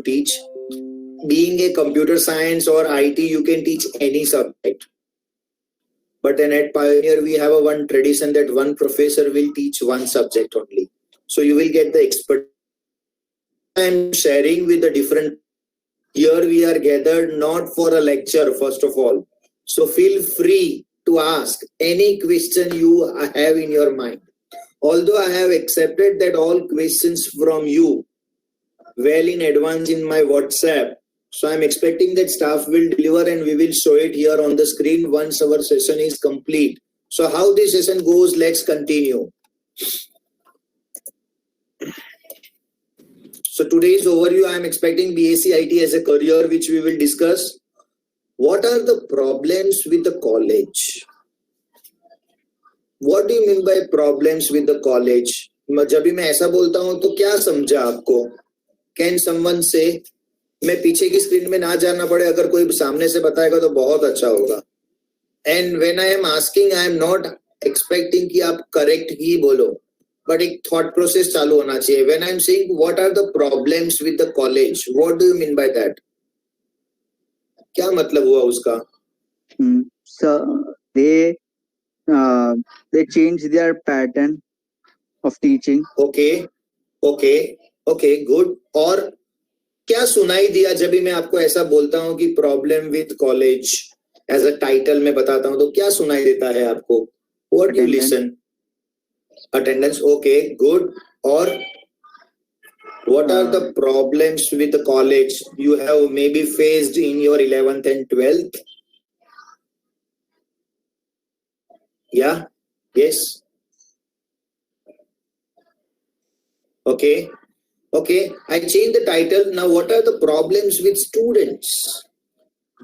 teach. Being a computer science or IT, you can teach any subject. But then at Pioneer, we have a one tradition that one professor will teach one subject only. So you will get the expert. I'm sharing with the different. Here we are gathered not for a lecture, first of all. So feel free to ask any question you have in your mind. Although I have accepted that all questions from you well in advance in my WhatsApp, so I'm expecting that staff will deliver and we will show it here on the screen once our session is complete. So how this session goes, let's continue. So today's overview, I'm expecting Bsc IT as a career, which we will discuss. What are the problems with the college? What do you mean by problems with the college? जब भी मैं ऐसा बोलता हूँ तो क्या समझा आपको? Can someone say? मैं पीछे की स्क्रीन में ना जाना पड़े, अगर कोई सामने से बताएगा तो बहुत अच्छा होगा. And when I am asking, I am not expecting कि आप correct ही बोलो, but एक thought process चालू होना चाहिए. When I am saying what are the problems with the college, what do you mean by that? क्या मतलब हुआ उसका? So they change their pattern of teaching. Okay, good. और क्या सुनाई दिया जब भी मैं आपको ऐसा बोलता हूँ कि problem with college as a title में बताता हूँ तो क्या सुनाई देता है आपको? What you listen? Attendance. Okay, good. और what are the problems with the college you have maybe faced in your 11th and 12th? Yeah, yes. Okay, I changed the title. Now what are the problems with students?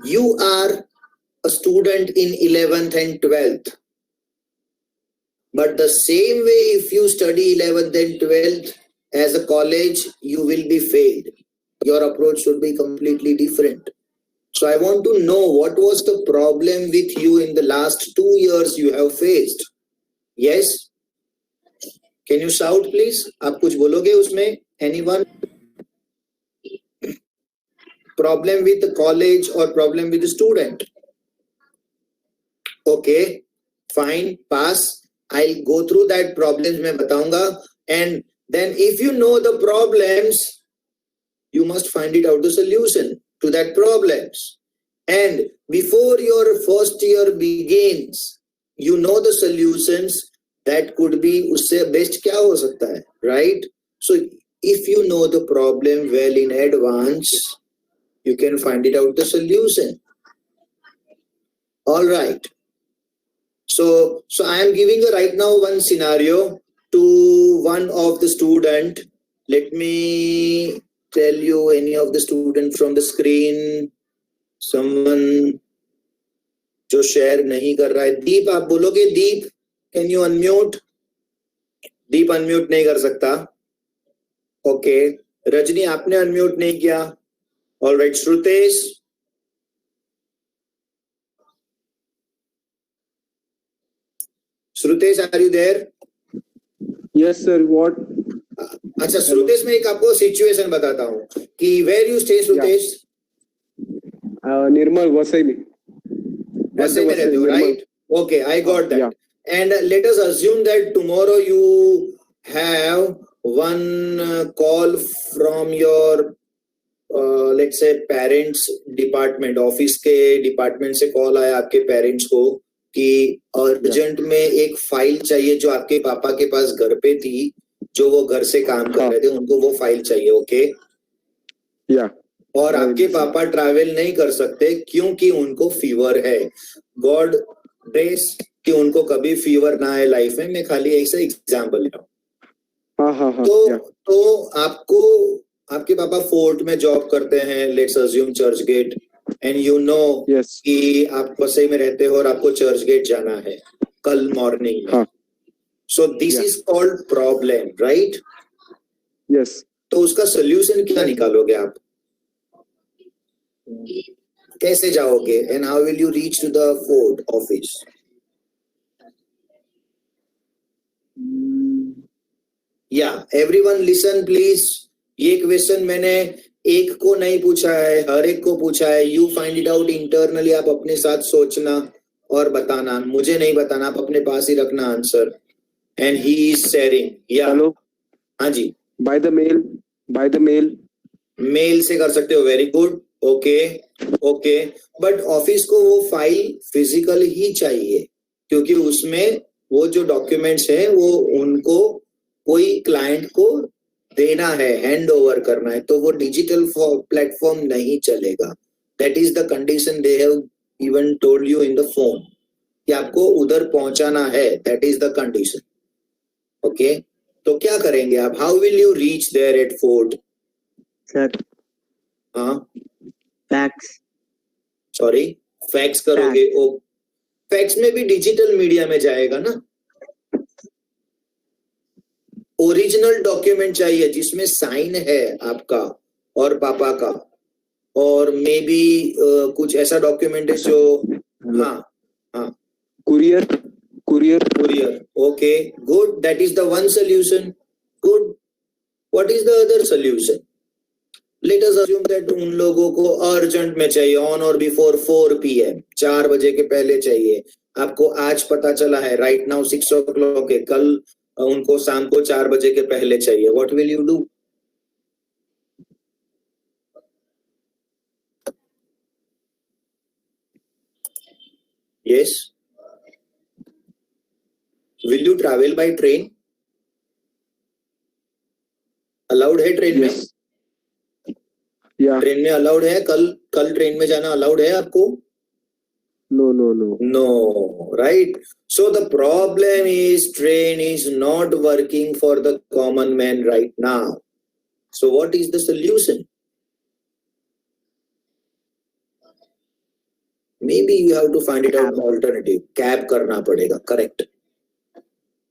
You are a student in 11th and 12th, but the same way if you study 11th and 12th as a college, you will be failed. Your approach should be completely different. So I want to know what was the problem with you in the last 2 years you have faced. Yes? Can you shout please? आप कुछ बोलोगे उसमें? Anyone? Problem with the college or problem with the student? Okay, fine, pass. I'll go through that problems मैं बताऊंगा, and then if you know the problems, you must find it out the solution to that problems. And before your first year begins, you know the solutions that could be उससे best क्या हो सकता है, right? So if you know the problem well in advance, you can find it out the solution. All right. So I am giving you right now one scenario to one of the student. Let me tell you any of the student from the screen. Someone जो share नहीं कर रहा है. दीप आप बोलोगे? दीप, can you unmute? Deep unmute नहीं कर सकता. Okay. रजनी आपने unmute नहीं किया. All right. Shrutesh. Shrutesh, are you there? Yes sir. What? अच्छा श्रुतेश, मैं एक आपको सिचुएशन बताता हूँ कि where you stay श्रुतेश? निर्मल वसई में. वसई में रहते हो, right? Okay, I got that. Yeah. And let us assume that tomorrow you have one call from your let's say parents department, office के डिपार्टमेंट से कॉल आया आपके पेरेंट्स को कि अर्जेंट में एक फाइल चाहिए जो आपके पापा के पास घर पे थी, जो वो घर से काम कर रहे थे, उनको वो फाइल चाहिए. ओके, या और आपके पापा ट्रैवल नहीं कर सकते क्योंकि उनको फीवर है. गॉड ब्लेस कि उनको कभी फीवर ना आए लाइफ में. मैं खाली ऐसा एग्जांपल ले रहा हूँ. तो आपको आपके पापा फोर्ट में जॉब करते हैं, let's assume Churchgate, and you know कि आप वसई में रहते हो और आपको चर्च गेट जाना है कल मॉर्निंग में. So this is called problem, right? Yes. तो उसका सोल्यूशन क्या निकालोगे आप? कैसे जाओगे? And how will you reach to the fort office? या एवरीवन लिसन प्लीज. ये क्वेश्चन मैंने एक को नहीं पूछा है, हर एक को पूछा है. You find it out internally. आप अपने साथ सोचना और बताना, मुझे नहीं बताना, आप अपने पास ही रखना answer. And he is sharing. या हेलो, हाँ जी, बाय द मेल. मेल से कर सकते हो. Very good. Okay okay. But office को वो फाइल फिजिकल ही चाहिए, क्योंकि उसमें वो जो डॉक्यूमेंट्स हैं वो उनको कोई क्लाइंट को देना है, हैंड ओवर करना है, तो वो डिजिटल प्लेटफॉर्म नहीं चलेगा. That is the condition they have even told you in the phone कि आपको उधर पहुंचाना है. That is the condition. Okay, तो क्या करेंगे आप? How will you reach there at fort? Sir हाँ, फैक्स. सॉरी, फैक्स करोगे? ओ, फैक्स में भी डिजिटल मीडिया में जाएगा ना. ओरिजिनल डॉक्यूमेंट चाहिए जिसमें साइन है आपका और पापा का, और मे बी कुछ ऐसा डॉक्यूमेंट है जो, हाँ हाँ, courier. courier. Okay, good. That is the one solution. Good. What is the other solution? Let us assume that उन लोगों को अर्जेंट में चाहिए, ऑन और बिफोर 4 PM, 4 बजे के पहले चाहिए. आपको आज पता चला है, राइट नाउ 6 o'clock है, कल उनको शाम को 4 बजे के पहले चाहिए. What will you do? Yes. Will you travel by train? Allowed है ट्रेन में? Yes. Yeah. ट्रेन में अलाउड है? कल ट्रेन में जाना अलाउड है आपको? No. No, right? So the problem is train is not working for the common man right now. So what is the solution? Maybe you have to find it out alternative. Cab करना पड़ेगा. Correct.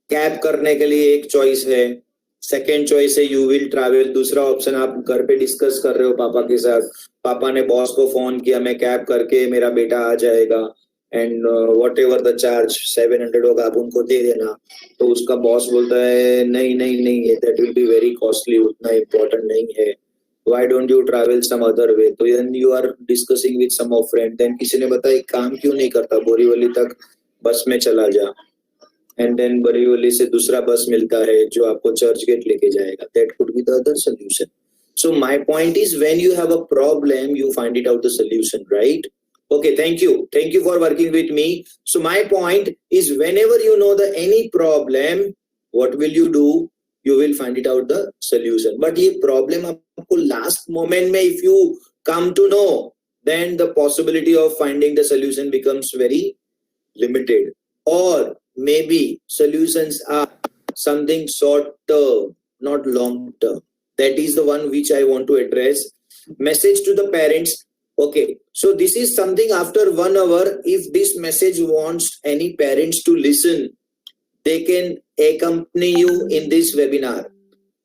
Cab करने के लिए एक choice है. Second choice है you will travel. दूसरा option आप घर पे डिस्कस कर रहे हो पापा के साथ. पापा ने बॉस को फोन किया, मैं कैब करके मेरा बेटा आ जाएगा, and what ever the charge 700 होगा आप उनको दे देना. तो उसका बॉस बोलता है नहीं नहीं नहीं, that will be very costly, उतना इम्पोर्टेंट नहीं है, why don't you travel some other way. तो then you are discussing with some of friend. Then किसी ने बताया एक काम क्यों नहीं करता, बोरीवली तक बस में चला जा, एंड देन बरीवली से दूसरा बस मिलता है जो आपको चर्च गेट लेके जाएगा. That could be the other solution. So my point is when you have a problem you find it out the solution, right? Okay, thank you for working with me. So my point is whenever you know the any problem, what will you do? You will find it out the solution. But ये problem आपको last moment में if you come to know, then the possibility of finding the solution becomes very limited. Or maybe solutions are something short term, not long term. That is the one which I want to address. Message to the parents. Okay, so this is something after 1 hour. If this message wants any parents to listen, they can accompany you in this webinar.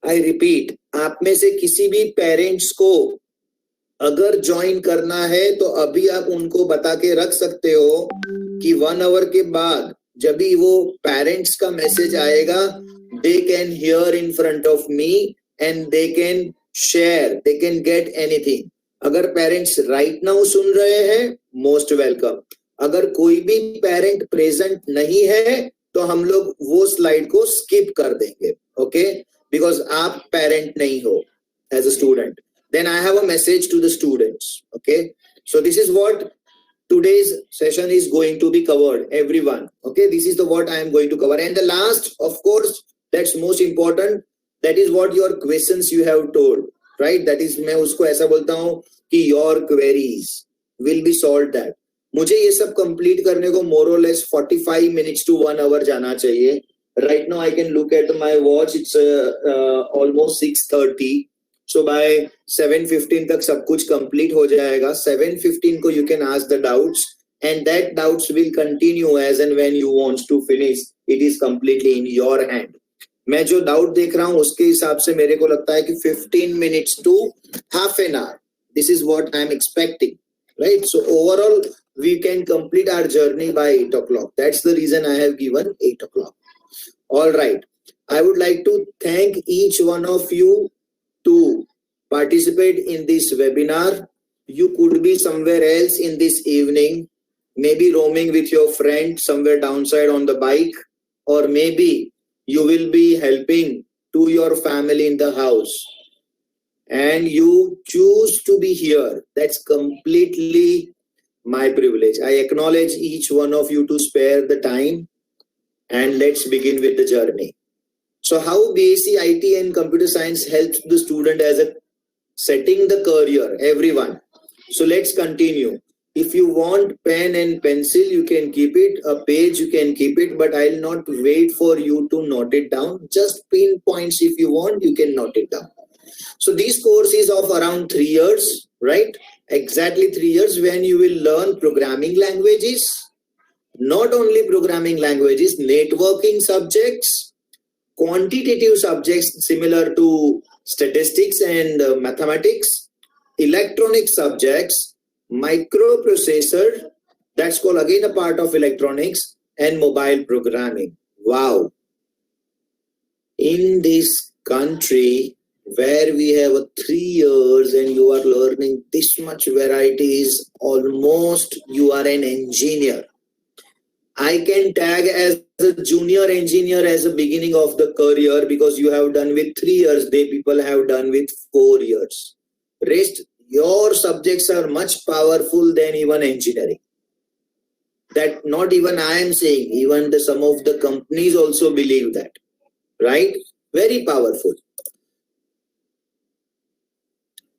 I repeat, आप में से किसी भी parents को अगर join करना है तो अभी आप उनको बता के रख सकते हो कि 1 hour के बाद जब भी वो पेरेंट्स का मैसेज आएगा, they can hear in front of me and they can share, they can get anything. अगर पेरेंट्स राइट नाउ सुन रहे हैं, मोस्ट वेलकम. अगर कोई भी पेरेंट प्रेजेंट नहीं है तो हम लोग वो स्लाइड को स्किप कर देंगे. ओके, बिकॉज आप पेरेंट नहीं हो as a student. Then I have a message to the students. Okay, so this is what today's session is going to be covered, everyone. Okay, this is the what I am going to cover. And the last, of course, that's most important, that is what your questions you have told, right? That is, मैं उसको ऐसा बोलता हूँ कि your queries will be solved. that मुझे ये सब complete करने को more or less 45 minutes to 1 hour जाना चाहिए. Right now I can look at my watch, it's almost 6:30. So by 7:15 तक सब कुछ कंप्लीट हो जाएगा. 7:15 को you can ask the doubts and that doubts will continue as and when you want to finish. It is completely in your hand. मैं जो doubt देख रहा हूँ उसके हिसाब से मेरे को लगता है कि 15 minutes to half an hour. This is what I am expecting, right? So overall we can complete our journey by 8 o'clock. That's the reason I have given 8 o'clock. All right. I would like to thank each one of you to participate in this webinar. You could be somewhere else in this evening, maybe roaming with your friend somewhere downside on the bike, or maybe you will be helping to your family in the house, and you choose to be here. That's completely my privilege. I acknowledge each one of you to spare the time, and let's begin with the journey. So how Bsc IT and computer science helps the student as a setting the career, everyone. So let's continue. If you want pen and pencil, you can keep it. A page, you can keep it, but I'll not wait for you to note it down. Just pinpoints if you want, you can note it down. So this course is of around 3 years, right? Exactly 3 years, when you will learn programming languages, not only programming languages, networking subjects, quantitative subjects similar to statistics and mathematics, electronic subjects, microprocessor, that's called again a part of electronics, and mobile programming. Wow. In this country where we have 3 years and you are learning this much varieties, almost you are an engineer. I can tag as a junior engineer as a beginning of the career, because you have done with 3 years, they people have done with 4 years. Rest, your subjects are much powerful than even engineering. That not even I am saying, even some of the companies also believe that, right? Very powerful.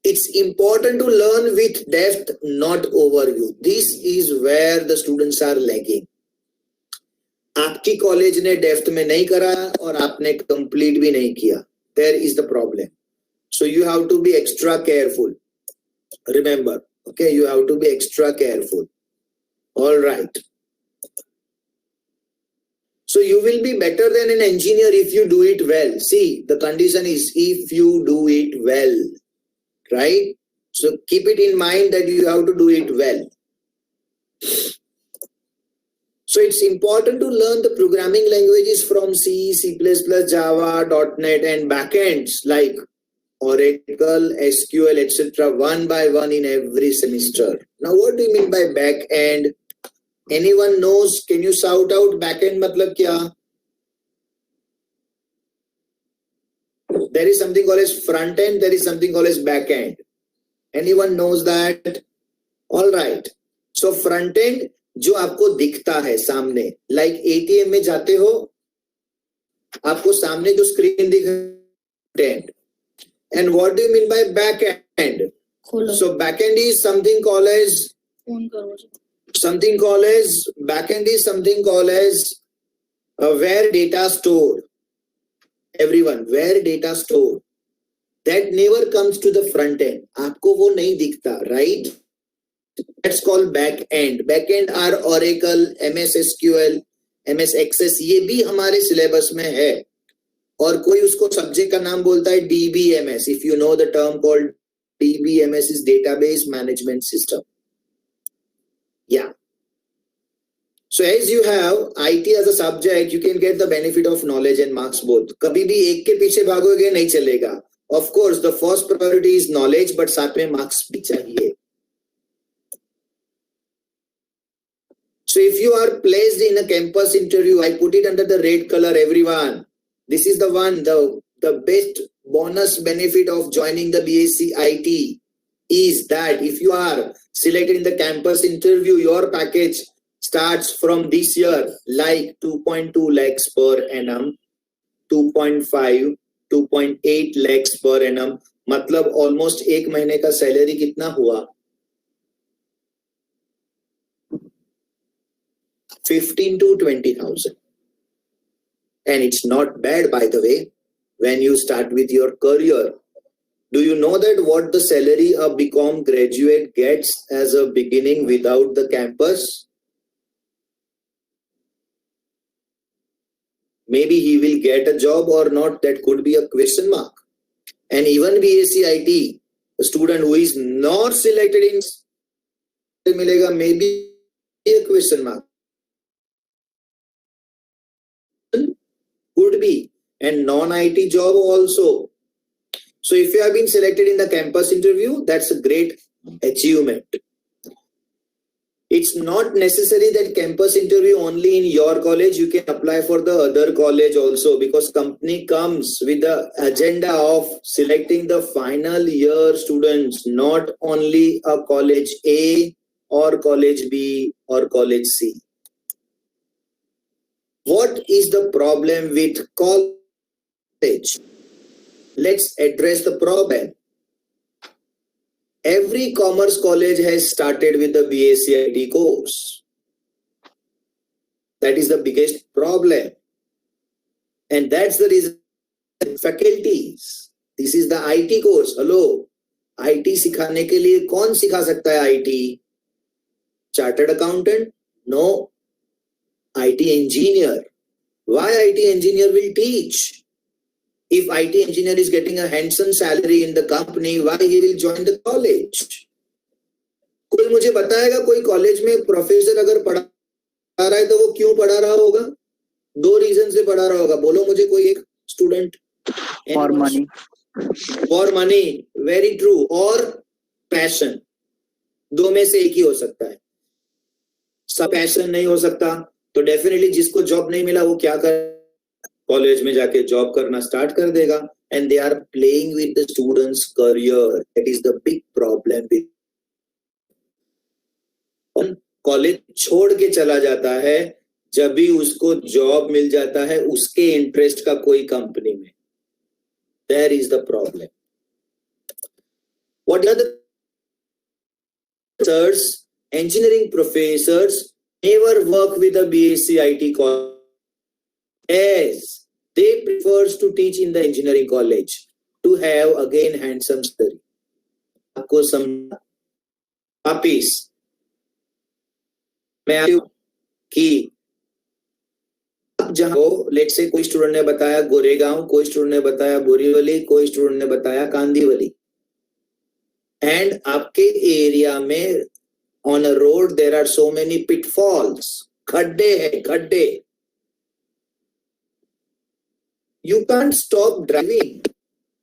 It's important to learn with depth, not overview. This is where the students are lagging. आपकी college ने depth में नहीं करा और आपने complete भी नहीं किया. There is the problem. So you have to be extra careful. Remember, okay, you have to be extra careful. All right. So you will be better than an engineer if you do it well. See, the condition is if you do it well, right? So keep it in mind that you have to do it well. So it's important to learn the programming languages from C, C++, Java, .NET, and backends like Oracle, SQL, etc. one by one in every semester. Now, what do you mean by backend? Anyone knows? Can you shout out backend matlab kya? There is something called as front end. There is something called as back end. Anyone knows that? All right. So front end जो आपको दिखता है सामने, like ATM में जाते हो, आपको सामने जो स्क्रीन दिख रहा है. And what do you mean by back end? So back end is something called as back end is something called as where data stored. Everyone, where data stored. That never comes to the front end. आपको वो नहीं दिखता, right? That's called back end. Back end are Oracle, MS SQL, MS Access. ये भी हमारे syllabus में है. और कोई उसको सब्जेक्ट का नाम बोलता है DBMS. If you know the term called DBMS is Database Management System. Yeah. So as you have IT as a subject, you can get the benefit of knowledge and marks both. कभी भी एक के पीछे भागोगे नहीं चलेगा. Of course, the first priority is knowledge, but साथ में marks भी चाहिए. So if you are placed in a campus interview, I put it under the red color, everyone. This is the one, the best bonus benefit of joining the Bsc IT is that if you are selected in the campus interview, your package starts from this year like 2.2 lakhs per annum, 2.5, 2.8 lakhs per annum. मतलब almost एक महीने का salary कितना हुआ? 15 to 20,000. And it's not bad, by the way, when you start with your career. Do you know that what the salary a BCom graduate gets as a beginning without the campus? Maybe he will get a job or not, that could be a question mark. And even Bsc IT, a student who is not selected in milega, maybe a question mark. Could be. And non-IT job also. So if you have been selected in the campus interview, that's a great achievement. It's not necessary that campus interview only in your college. You can apply for the other college also, because company comes with the agenda of selecting the final year students, not only a college A or college B or college C. What is the problem with college? Let's address the problem. Every commerce college has started with the Bsc IT course. That is the biggest problem. And that's the reason faculties. This is the IT course. Hello. IT सिखाने के लिए कौन सिखा सकता है IT? Chartered accountant? No. IT engineer. Why IT engineer will teach? If IT engineer is getting a handsome salary in the company, why he will join the college? कोई मुझे बताएगा कोई कॉलेज में प्रोफेसर अगर पढ़ा रहा है तो वो क्यों पढ़ा रहा होगा? 2 रीजन से पढ़ा रहा होगा. बोलो मुझे कोई एक student. For money. For money. Very true. Or passion. 2 में से एक ही हो सकता है. सब पैशन नहीं हो सकता तो डेफिनेटली जिसको जॉब नहीं मिला वो क्या कर कॉलेज में जाके जॉब करना स्टार्ट कर देगा. And they are playing with the students career. That is the big problem. College छोड़ के चला जाता है जब भी उसको जॉब मिल जाता है उसके इंटरेस्ट का कोई कंपनी में. There is the problem. What are the engineering professors never work with a Bsc IT college. Yes, they prefers to teach in the engineering college to have again handsome salary. आपको समझा? वापिस मैं कि अब जहाँ late से कोई student ने बताया गोरेगांव, कोई स्टूडेंट ने बताया बोरीवली, कोई स्टूडेंट ने बताया कांदीवली. एंड आपके एरिया में on a road there are so many pitfalls. खड्डे है खड्डे. You can't stop driving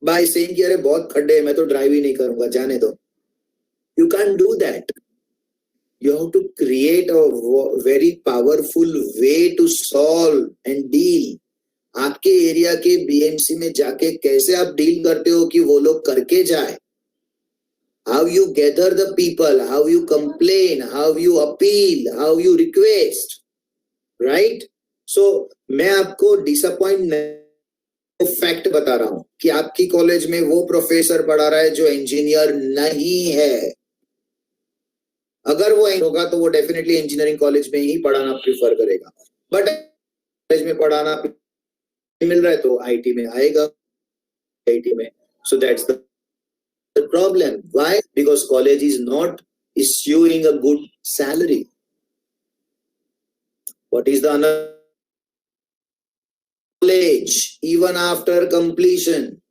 by saying कि अरे बहुत खड्डे है मैं तो ड्राइव ही नहीं करूंगा जाने दो. You can't do that. You have to create a very powerful way to solve and deal. आपके एरिया के BMC में जाके कैसे आप डील करते हो कि वो लोग करके जाए. How you gather the people, how you complain, how you appeal, how you request, right? So मैं आपको डिसअपॉइंट फैक्ट बता रहा हूं कि आपकी कॉलेज में वो प्रोफेसर पढ़ा रहा है जो इंजीनियर नहीं है. अगर वो होगा तो वो डेफिनेटली इंजीनियरिंग कॉलेज में ही पढ़ाना प्रिफर करेगा. बट कॉलेज में पढ़ाना मिल रहा है तो आईटी में आएगा. आईटी में. So that's the problem. Why? Because college is not issuing a good salary. What is the knowledge even after completion?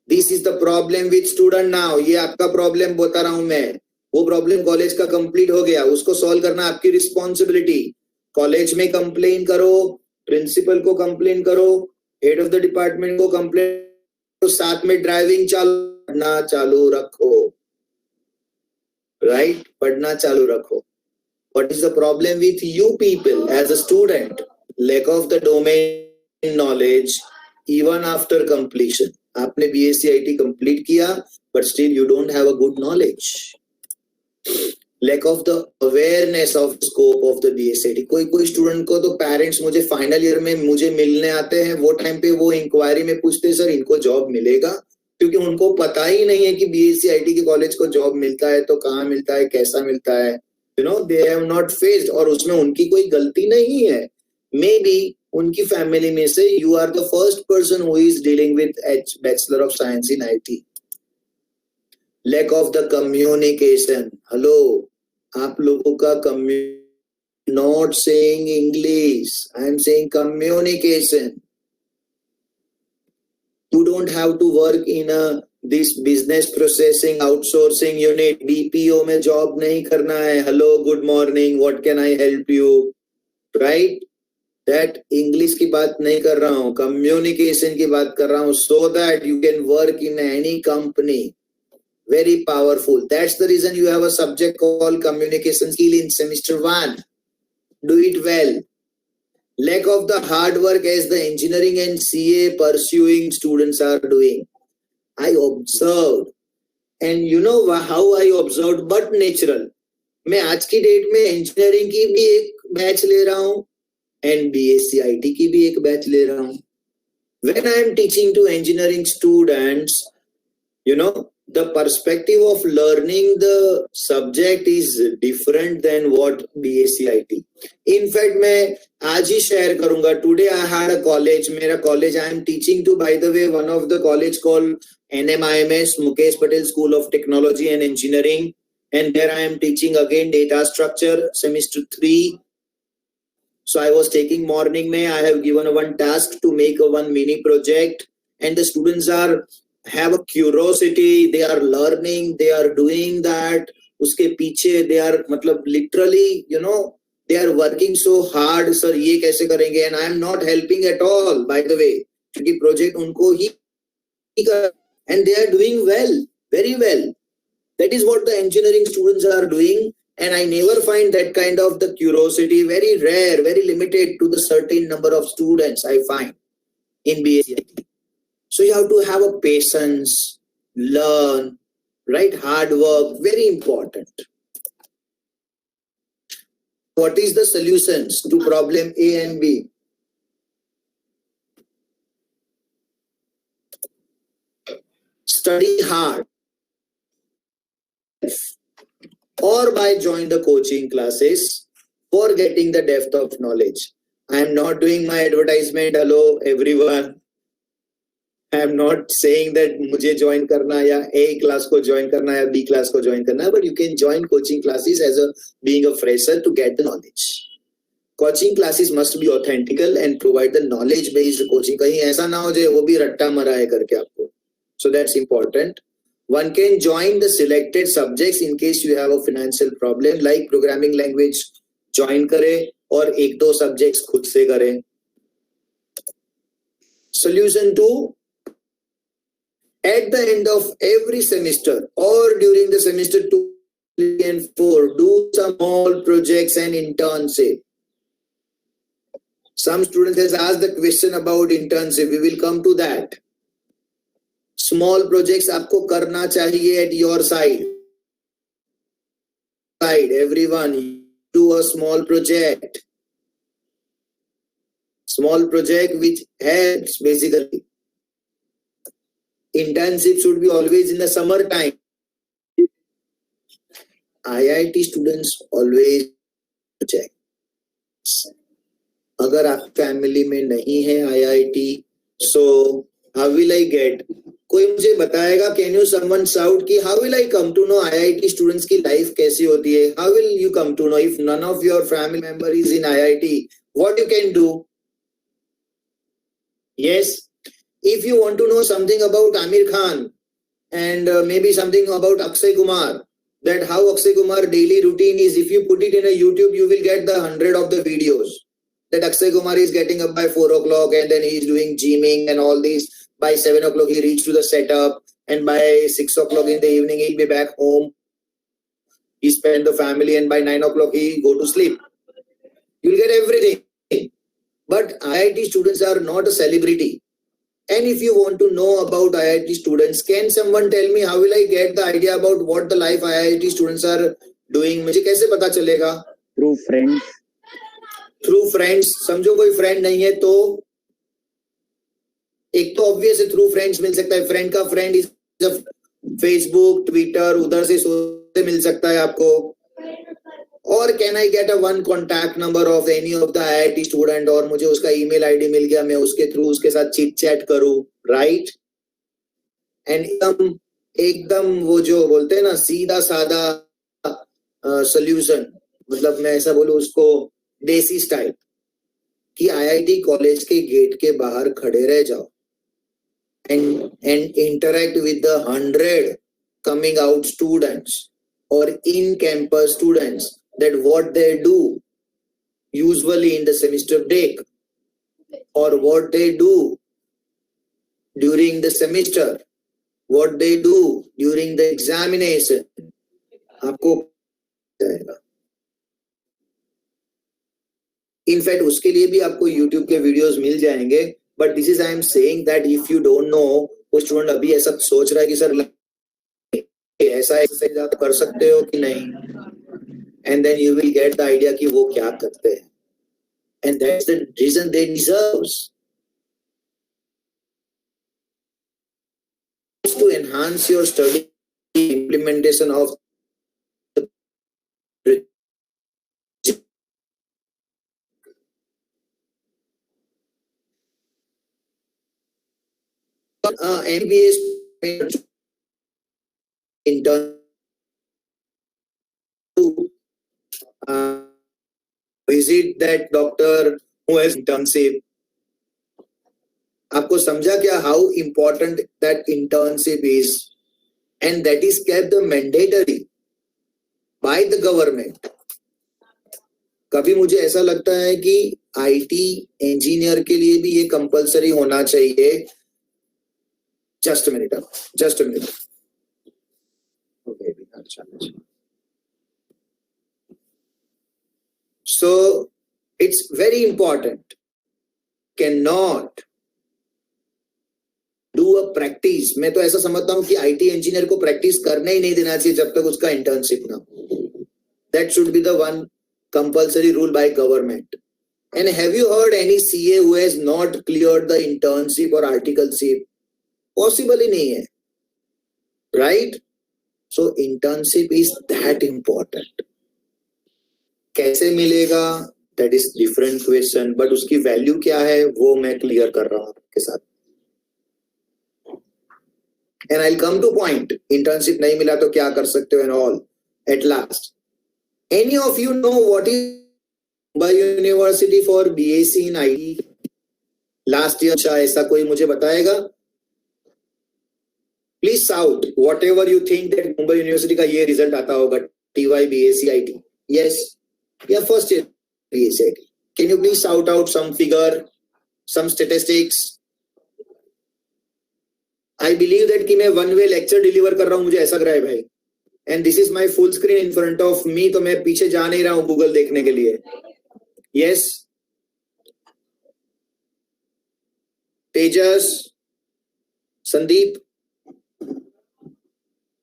This is the problem with student now. ये आपका प्रॉब्लम बता रहा हूं मैं. वो प्रॉब्लम कॉलेज का complete हो गया, उसको सॉल्व करना आपकी रिस्पॉन्सिबिलिटी. कॉलेज में कंप्लेन करो, प्रिंसिपल को कंप्लेन करो, हेड ऑफ द डिपार्टमेंट को कंप्लेन करो, साथ में ड्राइविंग पढ़ना चालू रखो. राइट? पढ़ना चालू रखो. What is the problem with you people as a student? Lack of the domain knowledge even after completion. आपने BSc IT complete किया but still you don't have a good knowledge. Lack of the awareness of scope of the BSc IT. कोई student को तो parents मुझे final year में मुझे मिलने आते हैं, वो टाइम पे वो इंक्वायरी में पूछते सर इनको जॉब मिलेगा, क्योंकि उनको पता ही नहीं है कि BSc IT के कॉलेज को जॉब मिलता है तो कहाँ मिलता है, कैसा मिलता है. You know, they have not faced. और उसमें उनकी कोई गलती नहीं है. Maybe उनकी फैमिली में से you are the first person who is dealing with Bachelor of Science in IT. Lack of the communication. Hello, आप लोगों का not saying English. I am saying communication. You don't have to work in this business processing outsourcing unit. BPO में job नहीं करना है. Hello, good morning. What can I help you? Right? that English की बात नहीं कर रहा हूँ, communication की बात कर रहा हूँ, so that you can work in any company. Very powerful. That's the reason you have a subject called communication skill in semester 1. Do it well. Lack of the hard work as the engineering and CA pursuing students are doing. I observed, and you know how I observed, but natural. मैं आज की date में engineering की भी एक batch ले रहा हूँ and Bsc IT की भी एक बैच ले रहा हूँ. When I am teaching to engineering students, you know, the perspective of learning the subject is different than what Bsc IT. In fact, मैं आज ही share करूंगा. Today I had a college. मेरा college I am teaching to, by the way, one of the college called NMIMS, Mukesh Patel School of Technology and Engineering, and there I am teaching again data structure semester 3. So I was taking morning mein, I have given one task to make a one mini project, and the students are have a curiosity, they are learning, they are doing that. उसके पीछे they are मतलब literally, you know, they are working so hard. Sir, ये कैसे करेंगे? And I am not helping at all, by the way, क्योंकि project उनको ही कर, and they are doing well, very well. That is what the engineering students are doing. And I never find that kind of the curiosity, very rare, very limited to the certain number of students I find in Bsc IT. So you have to have a patience, learn, right? Hard work, very important. What is the solutions to problem A and B? Study hard, or by join the coaching classes for getting the depth of knowledge. I am not doing my advertisement. Hello everyone. I am not saying that मुझे join करना या A class को join करना या B class को join करना, but you can join coaching classes as a being a fresher to get the knowledge. Coaching classes must be authentical and provide the knowledge based coaching. कहीं ऐसा ना हो जाए वो भी रट्टा मरा है करके आपको. So that's important. One can join the selected subjects in case you have a financial problem, like programming language join करे और एक दो subjects खुद से करें. Solution 2. At the end of every semester or during the semester 2 and 4, do some small projects and internship. Some students has asked the question about internship. We will come to that. Small projects आपको करना चाहिए at your side. Everyone do a small project. Small project which helps basically. Internship should be always in the summer time. IIT students always check. अगर आप family में नहीं है IIT, so how will I get? कोई मुझे बताएगा? Can you someone shout कि how will I come to know IIT students की life कैसी होती है? How will you come to know if none of your family member is in IIT? What you can do? Yes, if you want to know something about Amir Khan and maybe something about Akshay Kumar, that how Akshay Kumar daily routine is, if you put it in a YouTube, you will get the 100 of the videos. That Akshay Kumar is getting up by 4 o'clock and then he is doing gymming and all these. By 7 o'clock he reached to the setup, and by 6 o'clock in the evening he'll be back home. He spend the family, and by 9 o'clock he go to sleep. You'll get everything. But IIT students are not a celebrity. And if you want to know about IIT students, can someone tell me how will I get the idea about what the life IIT students are doing? मुझे कैसे पता चलेगा? Through friends. Through friends. समझो कोई friend नहीं है तो एक तो ऑब्वियस है थ्रू फ्रेंड्स मिल सकता है. फ्रेंड का फ्रेंड इज फेसबुक, ट्विटर, उधर से मिल सकता है आपको. और can I get a one contact number of any of the IIT student, और मुझे उसका ईमेल आईडी मिल गया, मैं उसके थ्रू उसके साथ चिट चैट करूं, राइट? एंड एकदम वो जो बोलते हैं ना सीधा साधा सोल्यूशन, मतलब मैं ऐसा बोलूं उसको देसी स्टाइल, कि आईआईटी कॉलेज के गेट के बाहर खड़े रह जाओ and interact with the 100 coming out students or in campus students, that what they do usually in the semester break, or what they do during the semester, what they do during the examination, आपको जाएगा. In fact उसके लिए भी आपको YouTube के videos मिल जाएंगे. But this is I am saying that if you don't know, वो student अभी ऐसा सोच रहा है कि सर ऐसा एक्सरसाइज आप कर सकते हो कि नहीं, and then you will get the idea कि वो क्या करते हैं. And that's the reason they deserves to enhance your study implementation of MBA intern to visit that doctor who has internship. आपको समझा क्या how important that internship is, and that is kept the mandatory by the government. कभी मुझे ऐसा लगता है कि IT engineer के लिए भी ये कंपलसरी होना चाहिए. Just a minute. So it's very important. Can not do a practice. मैं तो ऐसा समझता हूं कि आईटी इंजीनियर को प्रैक्टिस करने ही नहीं देना चाहिए जब तक उसका इंटर्नशिप ना. That should be the one compulsory rule by government. And have you heard any CA who has not cleared the internship और आर्टिकलशिप? पॉसिबल ही नहीं है, right? So internship is that important. कैसे मिलेगा that is different question, but उसकी value क्या है वो मैं क्लियर कर रहा हूं आपके साथ. And I'll come to point. Internship नहीं मिला तो क्या कर सकते हो and all. At last, any of you know what is Mumbai University for BSc in IT? Last year ऐसा कोई मुझे बताएगा? Please shout whatever you think that Mumbai University का ये result आता होगा. TY BSc IT. Yes. Yeah, first year BSc IT. Can you please shout out some figure, some statistics? I believe that कि मैं वन वे लेक्चर डिलीवर कर रहा हूं, मुझे ऐसा लग रहा है भाई. And this is my full screen in front of me, तो मैं पीछे जा नहीं रहा हूं गूगल देखने के लिए. यस, तेजस, संदीप,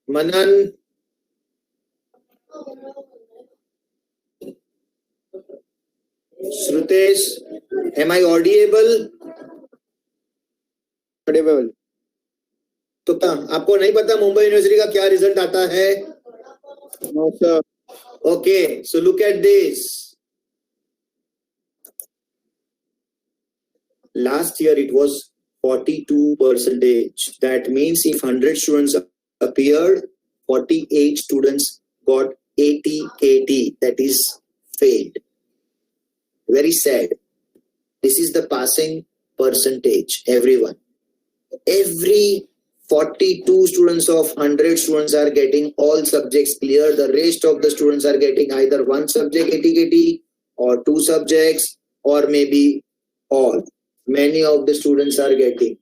मनन, श्रुतेश, एम आई ऑडिएबल? ऑडिएबल. तो आपको नहीं पता मुंबई यूनिवर्सिटी का क्या रिजल्ट आता है? No, sir. Okay, so look at this. Last year it was 42%. That means if 100 students appeared, 48 students got 80 KT. That is failed. Very sad. This is the passing percentage. Everyone. Every 42 students of 100 students are getting all subjects clear. The rest of the students are getting either one subject 80 KT or two subjects or maybe all. Many of the students are getting.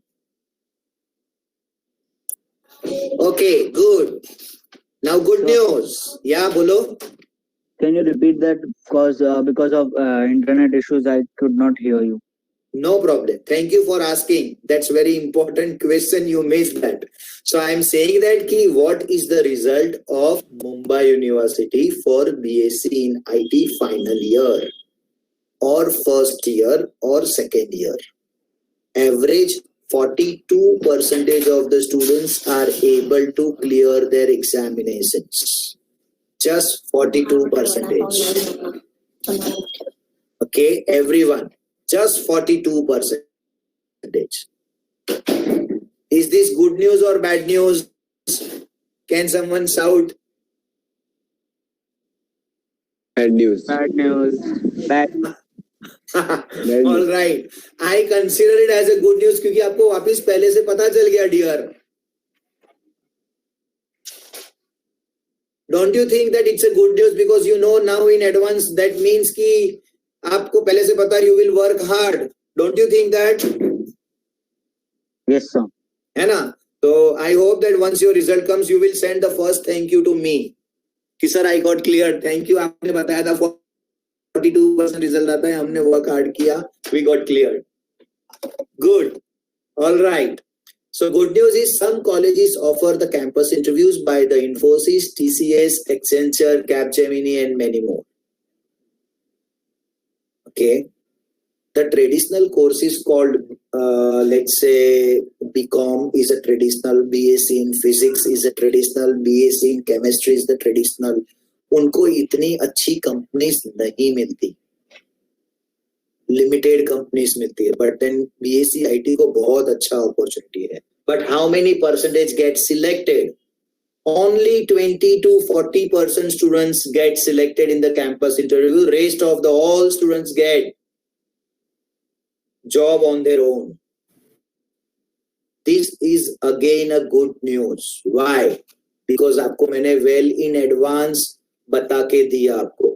Okay, good. Now good news. Yeah, bolo. Can you repeat that? Because of internet issues, I could not hear you. No problem. Thank you for asking. That's very important question. You missed that. So I am saying that ki what is the result of Mumbai University for BSc in IT final year or first year or second year? Average 42% of the students are able to clear their examinations. Just 42%. Okay, everyone. Just 42%. Is this good news or bad news? Can someone shout? Bad news. Bad news. Bad. All right. I consider it as a good news क्योंकि आपको वापस पहले से पता चल गया, dear. Don't you think that it's a good news because you know now in advance? That means कि आपको पहले से पता, you will work hard. Don't you think that? Yes, sir. है ना? So I hope that once your result comes, you will send the first thank you to me. कि sir, I got cleared. Thank you. आपने बताया था 42% result आता है. हमने work hard किया. We got cleared. Good. All right. So good news is some colleges offer the campus interviews by the Infosys, TCS, Accenture, Capgemini, and many more. Okay. The traditional courses called, let's say, BCom is a traditional, BSc in physics is a traditional, BSc in chemistry is the traditional. उनको इतनी अच्छी companies नहीं मिलती, limited companies मिलती है, but then BSc IT को बहुत अच्छा अपॉर्चुनिटी है. But how many percentage get selected? Only 20 to 40% students get selected in the campus interview. Rest of the all students get job on their own. This is again a good news. Why? Because आपको मैंने well in advance बता के दिया आपको.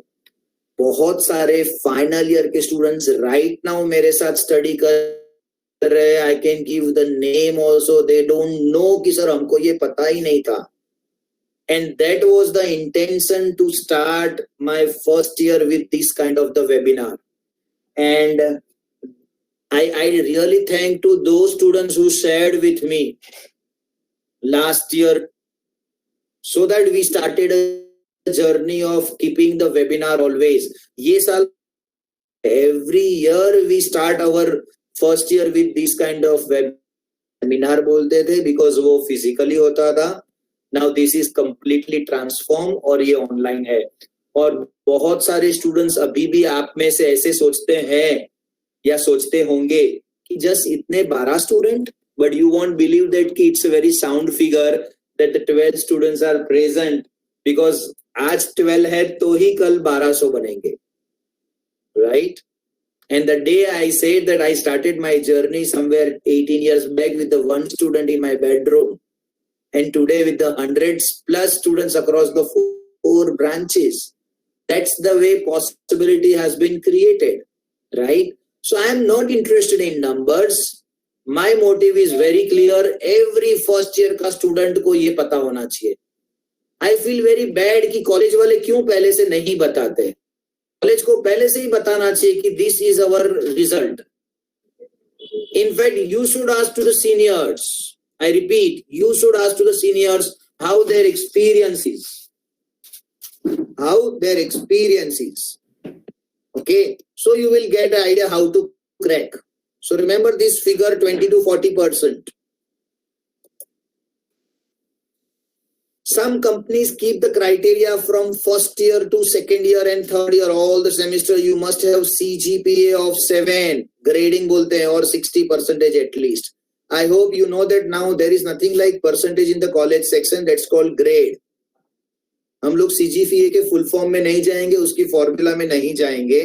बहुत सारे final year के students right now मेरे साथ स्टडी कर रहे हैं. I can give the name also. They don't know कि सर हमको ये पता ही नहीं था. And that was the intention to start my first year with this kind of the webinar. And I really thank to those students who shared with me last year, so that we started a journey of keeping the webinar always. Ye saal, every year we start our first year with this kind of webinar bolte the, because वो physically होता था. Now this is completely transformed और ये online है. और बहुत सारे students अभी भी आप में से ऐसे सोचते हैं या सोचते होंगे कि just इतने 12 student, but you won't believe that कि it's a very sound figure that the 12 students are present, because आज 12 है तो ही कल 1200 बनेंगे, right? And the day I said that I started my journey somewhere 18 years back with the one student in my bedroom, and today with the hundreds plus students across the four branches, that's the way possibility has been created, right? So I am not interested in numbers. My motive is very clear. Every first year का student को ये पता होना चाहिए. I feel very bad कि college वाले क्यों पहले से नहीं बताते. College को पहले से ही बताना चाहिए कि this is our result. In fact, you should ask to the seniors. I repeat, you should ask to the seniors how their experience is. How their experience is. Okay, so you will get an idea how to crack. So remember this figure, 20 to 40%. Some companies keep the criteria from first year to second year and third year, all the semester you must have CGPA of 7, grading bolte hain, or 60% at least. I hope you know that now there is nothing like percentage in the college section, that's called grade. हम लोग CGPA के full form में नहीं जाएंगे, उसकी formula में नहीं जाएंगे.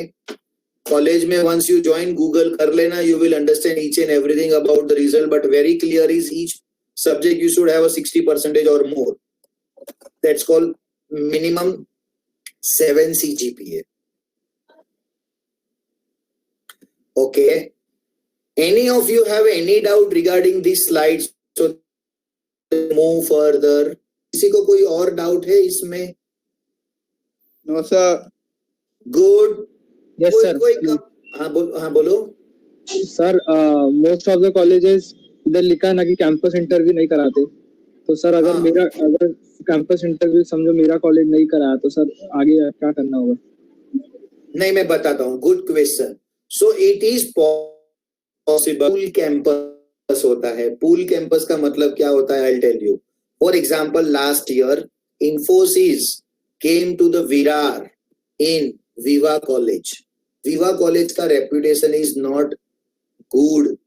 कॉलेज में once you join, Google कर लेना, you will understand each and everything about the result, but very clear is each subject you should have a 60% or more. That's called minimum 7 CGPA. Okay. Any of you have any doubt regarding these slides? So move further. किसी को कोई और doubt है इसमें? No, sir. Good. Yes, sir. हाँ बोलो. Sir most of the colleges इधर लिखा है ना कि कैंपस इंटरव्यू नहीं कराते. तो सर अगर कैंपस इंटरव्यू समझो मेरा कॉलेज नहीं कराया तो सर आगे क्या करना होगा? नहीं, मैं बताता हूँ. Good question. So it is possible. Pool campus होता है. पूल कैंपस का मतलब क्या होता है? I will tell you. For example, last year Infosys came to the Virar in Viva College. Viva College का reputation is not good.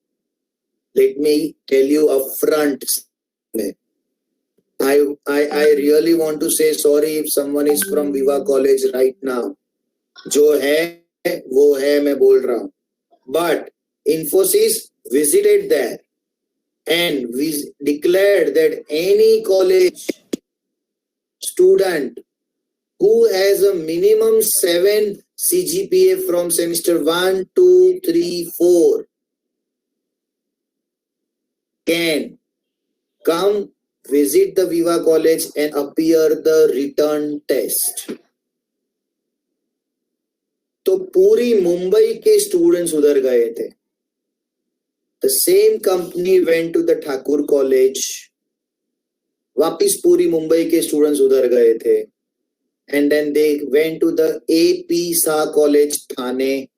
Let me tell you upfront. I really want to say sorry if someone is from Viva College right now. जो है वो है, मैं बोल रहा हूँ. But Infosys visited there and we declared that any college student who has a minimum 7 CGPA from semester 1, 2, 3, 4 can come visit the Viva College and appear the return test. तो पूरी मुंबई के स्टूडेंट्स उधर गए थे. The same company went to the Thakur college. वापिस पूरी मुंबई के students उधर गए थे. And then they went to the AP Shah College, Thane.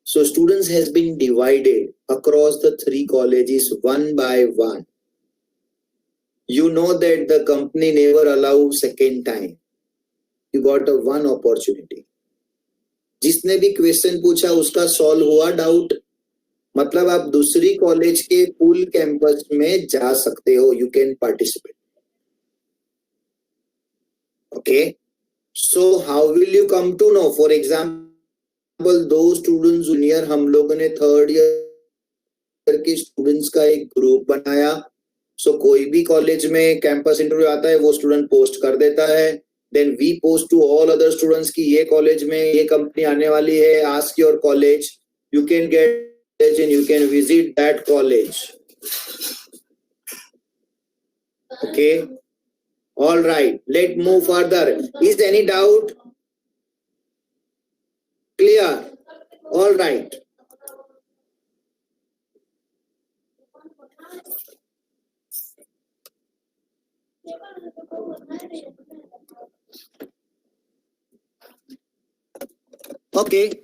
So students has been divided across the 3 colleges one by one. You know that the company never allow second time. You got a one opportunity. जिसने भी question पूछा उसका solve हुआ doubt, मतलब आप दूसरी college के full campus में जा सकते हो. You can participate. Okay, so how will you come to know? For example, those students junior, हम लोगों ने थर्ड ईयर के स्टूडेंट्स का एक ग्रुप बनाया. So कोई भी कॉलेज में कैंपस इंटरव्यू आता है वो स्टूडेंट पोस्ट कर देता है. Then we post to all other students कि ये कॉलेज में ये कंपनी आने वाली है. Ask your college. You can get and you can visit that college. Okay. All right, let's move further. Is there any doubt? Clear? All right. Okay.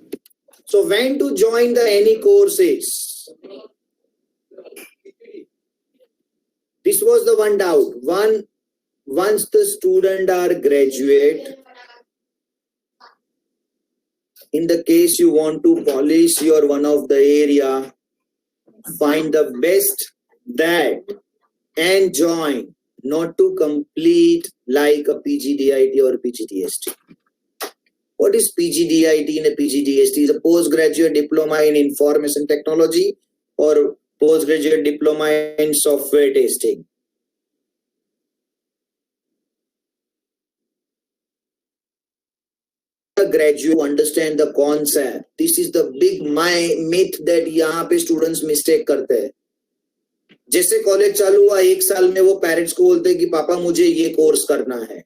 So when to join the any courses? This was the one doubt. Once the student are graduate, in the case you want to polish your one of the area, find the best that and join, not to complete like a PGDIT or PGDST. What is PGDIT and a PGDST? Is a postgraduate diploma in information technology or postgraduate diploma in software testing. Graduate understand the concept. This is the big myth that यहाँ पे students mistake करते हैं. जैसे college चालू हुआ 1 साल में वो पेरेंट्स को बोलते हैं कि पापा मुझे ये कोर्स करना है.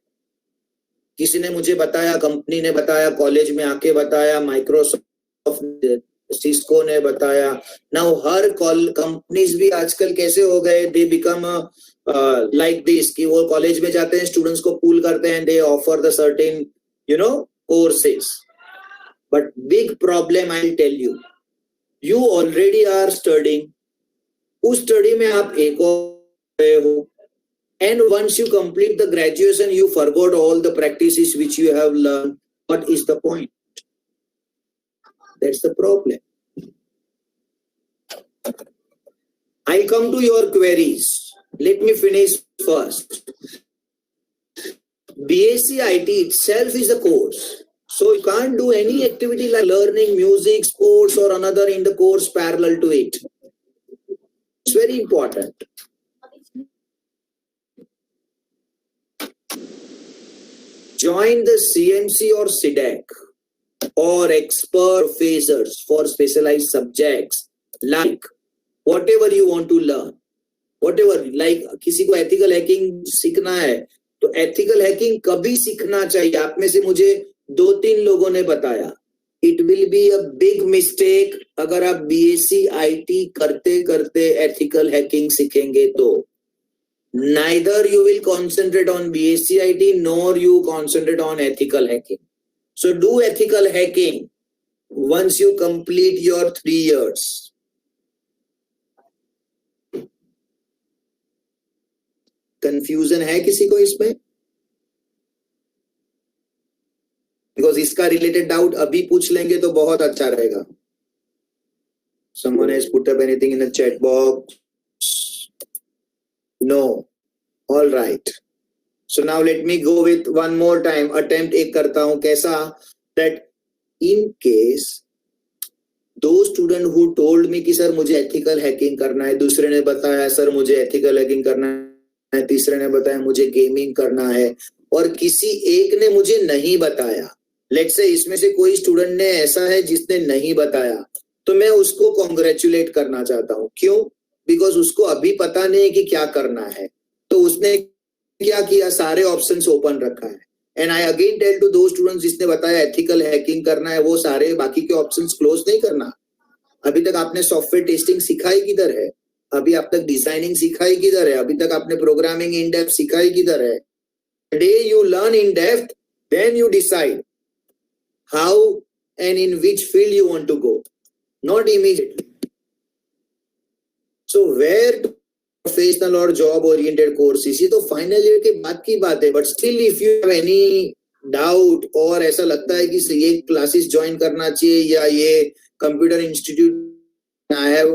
किसी ने मुझे बताया, कंपनी ने बताया, कॉलेज में आके बताया, माइक्रोसॉफ्ट, सिस्को ने बताया. नाउ हर कंपनीज भी आजकल कैसे हो गए, दे बिकम लाइक दिस कि वो कॉलेज में जाते हैं, स्टूडेंट्स को पूल करते हैं, दे offer the certain courses. But big problem I'll tell you, you already are studying. उस स्टडी में आप एक और हो, and once you complete the graduation you forgot all the practices which you have learned. What is the point? That's the problem. I come to your queries. Let me finish first. Bsc IT itself is a course. So you can't do any activity like learning music, sports or another in the course parallel to it. It's very important. Join the CMC or CDAC or expert professors for specialized subjects like whatever you want to learn. Whatever, like किसी को ethical hacking सीखना है तो ethical hacking कभी सीखना चाहिए. आप में से मुझे 2-3 लोगों ने बताया. It will be a big mistake अगर आप BSc IT करते करते ethical hacking सीखेंगे तो. Neither you will concentrate on BSc IT nor you concentrate on ethical hacking. So do ethical hacking once you complete your 3 years. Confusion है किसी को इसमें? Because इसका related doubt अभी पूछ लेंगे तो बहुत अच्छा रहेगा. Someone has put up anything in the chat box? No. All right. So now let me go with one more time. Attempt एक करता हूँ. कैसा? That in case those student who told me कि सर मुझे ethical hacking करना है, दूसरे ने बताया सर मुझे ethical hacking करना है, तीसरे ने बताया मुझे गेमिंग करना है, और किसी एक ने मुझे नहीं बताया. लेट्स से इसमें से कोई स्टूडेंट ने ऐसा है जिसने नहीं बताया, तो मैं उसको कॉन्ग्रेचुलेट करना चाहता हूँ. क्यों? बिकॉज उसको अभी पता नहीं है कि क्या करना है, तो उसने क्या किया, सारे ऑप्शंस ओपन रखा है. And I again tell to दो स्टूडेंट्स जिसने बताया एथिकल हैकिंग करना है, वो सारे बाकी के ऑप्शंस क्लोज नहीं करना. अभी तक आपने सॉफ्टवेयर टेस्टिंग सिखाई किधर है, अभी आप तक डिजाइनिंग सिखाई किधर है, अभी तक आपने प्रोग्रामिंग इन डेप्थ सिखाई किधर है. Day you learn in depth, then you decide how and in which field you want to go, not immediately. So where professional or job oriented courses, ये तो फाइनल ईयर के बाद की बात है, but still if you have any doubt और ऐसा लगता है कि ये क्लासेस ज्वाइन करना चाहिए या ये computer institute, I have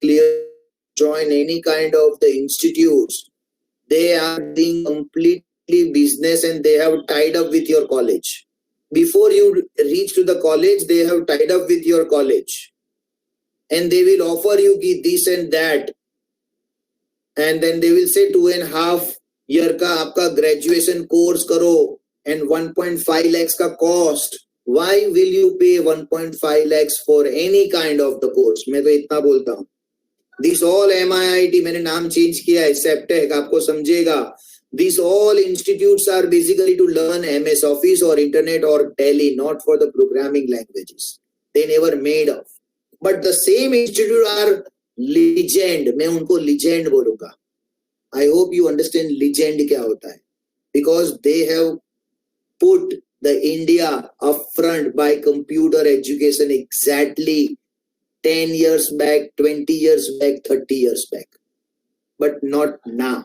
clear join any kind of the institutes, they are being completely business and they have tied up with your college. Before you reach to the college, they have tied up with your college and they will offer you this and that, and then they will say 2.5 year का आपका graduation course करो and 1.5 lakhs का cost. Why will you pay 1.5 lakhs for any kind of the course? मैं तो इतना बोलता हूँ. This all MIIT, मैंने नाम चेंज किया है, सेप्टेक, आपको समझेगा. These all institutes are basically to learn MS Office or Internet or Tele, not for the programming languages. They never made of. But the same institute are legend. मैं उनको legend बोलूँगा. I hope you understand legend क्या होता है. Because they have put the India upfront by computer education exactly 10 years back, 20 years back, 30 years back. But not now.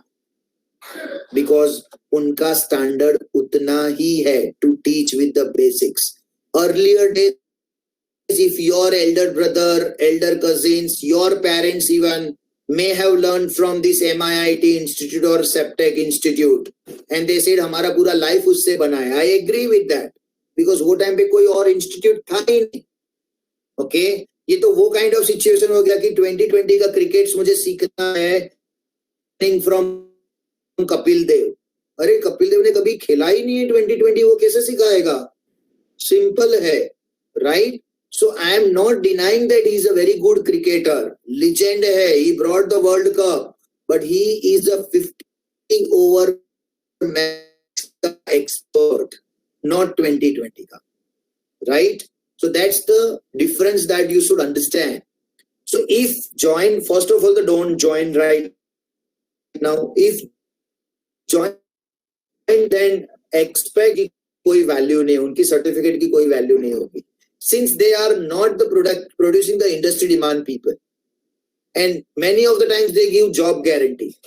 Because उनका standard उतना ही है to teach with the basics. Earlier days, if your elder brother, elder cousins, your parents even may have learned from this MIIT institute or Septec institute and they said हमारा पूरा life उससे बना है. I agree with that because वो time पे कोई और institute था ही नहीं. Okay, ये तो वो kind of situation हो गया कि 2020 का क्रिकेट मुझे सीखना है from कपिल देव. अरे कपिल देव ने कभी खेला ही नहीं है 2020, वो कैसे सिखाएगा? सिंपल है, right? So I am not denying that he is a very good cricketer, legend है, he brought the world cup, but he is a 50 over match expert, not 2020 का, right? So that's the difference that you should understand. So if join, first of all, don't join right now. If join, then expect कोई value नहीं, उनकी certificate की कोई value नहीं होगी, since they are not the product producing the industry demand people, and many of the times they give job guarantee.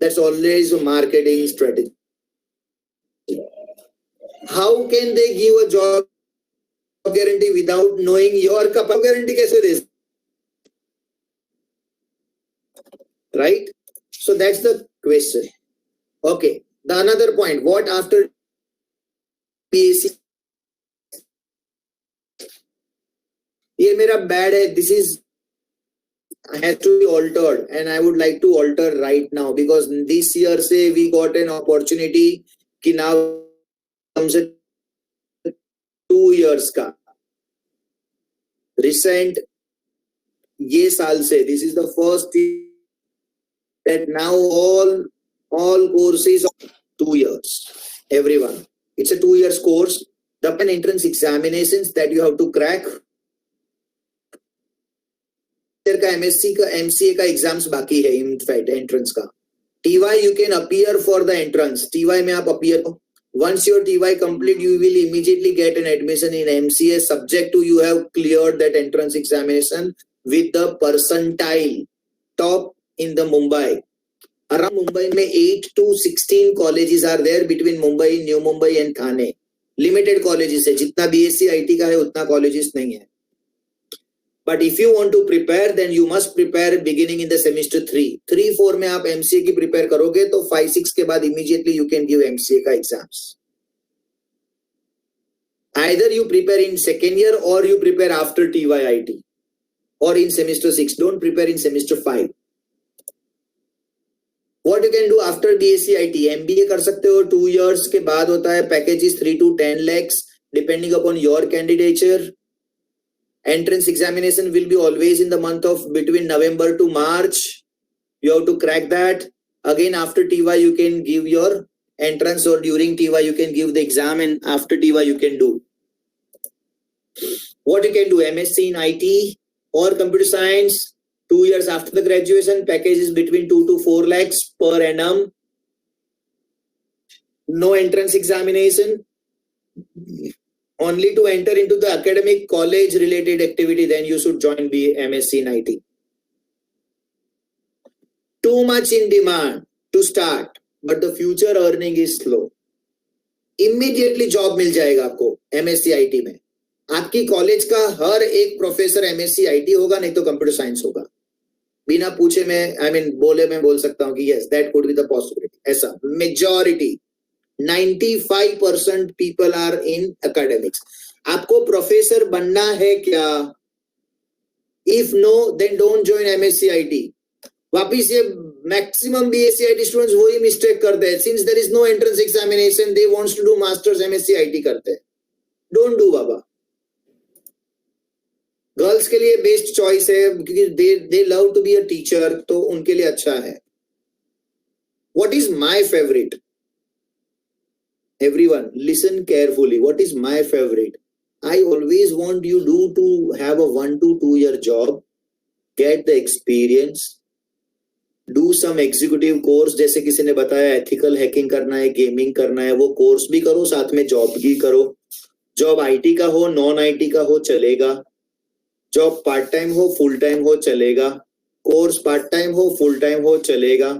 That's always a marketing strategy. How can they give a job guarantee without knowing your capacity? Guarantee कैसे दे, right? So that's the question. Okay, the another point, what after BSc? ये मेरा bad है, this is has to be altered and I would like to alter right now because this year से we got an opportunity कि now comes 2 years का recent, ये साल से this is the first year that now all courses are 2 years, everyone. It's a 2 years course. The entrance examinations that you have to crack. का MSc का MCA का exams बाकी है, in fact entrance का. TY you can appear for the entrance. TY में आप appear. Once your TY complete, you will immediately get an admission in MCA subject to you have cleared that entrance examination with the percentile top in the Mumbai. Around Mumbai में 8 to 16 colleges are there between Mumbai, New Mumbai and Thane. Limited colleges है, जितना BSc IT का है उतना colleges नहीं है. But if you want to prepare, then you must prepare beginning in the semester 3. 3-4 में आप MCA की prepare करोगे तो 5-6 के बाद immediately you can give MCA का exams. Either you prepare in second year or you prepare after TYIT or in semester 6. Don't prepare in semester 5. What you can do after BSc IT? MBA कर सकते हो, 2 years के बाद होता है, package is 3 to 10 lakhs depending upon your candidature. Entrance examination will be always in the month of between November to March. You have to crack that. Again, after TY, you can give your entrance, or during TY, you can give the exam, and after TY, you can do. What you can do, MSc in IT or computer science, 2 years after the graduation, package is between 2 to 4 lakhs per annum. No entrance examination. Only to enter into the academic college related activity, then you should join MSc in IT. Too much in demand to start, but the future earning is slow. Immediately job मिल जाएगा आपको MSc IT में. आपकी college का हर एक professor MSc IT होगा, नहीं तो computer science होगा. बिना पूछे मैं बोले मैं बोल सकता हूँ कि yes, that could be the possibility. ऐसा majority 95% people are in academics. आपको प्रोफेसर बनना है क्या? If no, then don't join MSc IT. वापिस ये मैक्सिमम BSc IT स्टूडेंट्स वही मिस्टेक करते हैं. Since there is no entrance examination, they wants to do masters MSc IT करते हैं. Don't do Baba. गर्ल्स के लिए बेस्ट चॉइस है क्योंकि they love to be a teacher, तो उनके लिए अच्छा है. What is my favorite? Everyone, listen carefully. What is my favorite? I always want you to have a 1 to 2 year job, get the experience, do some executive course. जैसे किसी ने बताया ethical hacking करना है, gaming करना है, वो course भी करो, साथ में जॉब भी करो. जॉब IT का हो, नॉन IT का हो, चलेगा. जॉब पार्ट टाइम हो, फुल टाइम हो, चलेगा. कोर्स पार्ट टाइम हो, फुल टाइम हो, चलेगा.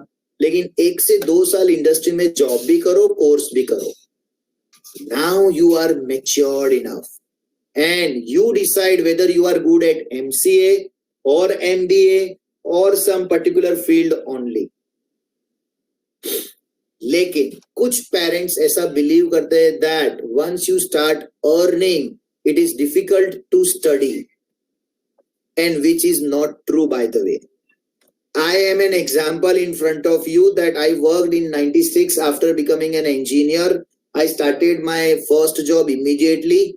लेकिन 1 से 2 साल इंडस्ट्री में जॉब भी करो, कोर्स भी करो. Now you are matured enough and you decide whether you are good at MCA or MBA or some particular field only. लेकिन कुछ पेरेंट्स ऐसा बिलीव करते हैं that once you start earning, it is difficult to study, and which is not true, by the way. I am an example in front of you that I worked in 96 after becoming an engineer. I started my first job immediately.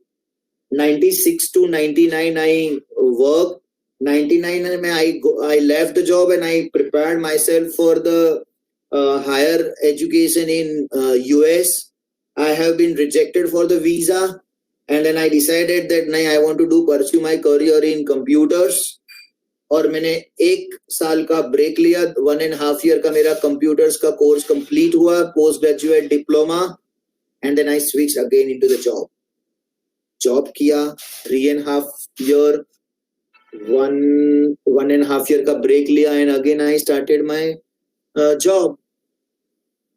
96 to 99 I worked. 99 I left the job and I prepared myself for the higher education in US. I have been rejected for the visa, and then I decided that I want to pursue my career in computers. और मैंने 1 साल का break लिया. 1.5 year का मेरा computers का course complete हुआ, post graduate diploma, and then I switched again into the job. Job किया 3.5 year, 1.5 year का ब्रेक लिया, and again I started my job.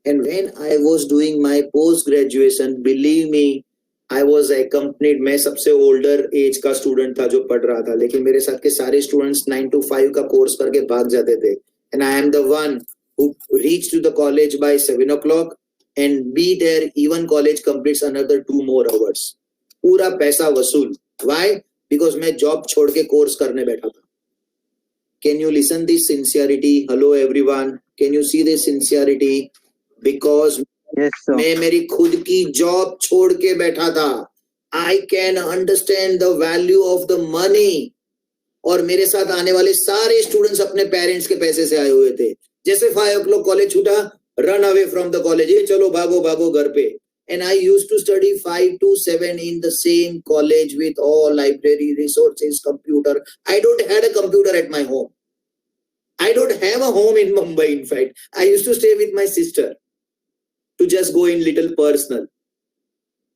And when I was doing my post graduation, believe me, I was accompanied. मैं सबसे older age का student था जो पढ़ रहा था, लेकिन मेरे साथ के सारे students 9 to 5 का कोर्स करके भाग जाते थे. And I am the one who reached to the college by 7 o'clock and be there even college completes another 2 more hours. पूरा पैसा वसूल. Why? Because मैं job छोड़ के कोर्स करने बैठा था. Can you listen this sincerity? Hello everyone. Can you see this sincerity? Because Yes, sir. मैं मेरी खुद की जॉब छोड़ के बैठा था. I can understand the value of the money. और मेरे साथ आने वाले सारे स्टूडेंट्स अपने पेरेंट्स के पैसे से आए हुए थे. जैसे 5 o'clock कॉलेज छूटा, run away from the college. ये चलो भागो भागो घर पे. And I used to study 5 to 7 in the same college with all library resources, computer. I don't had a computer at my home. I don't have a home in Mumbai. In fact, I used to stay with my sister. To just go in little personal.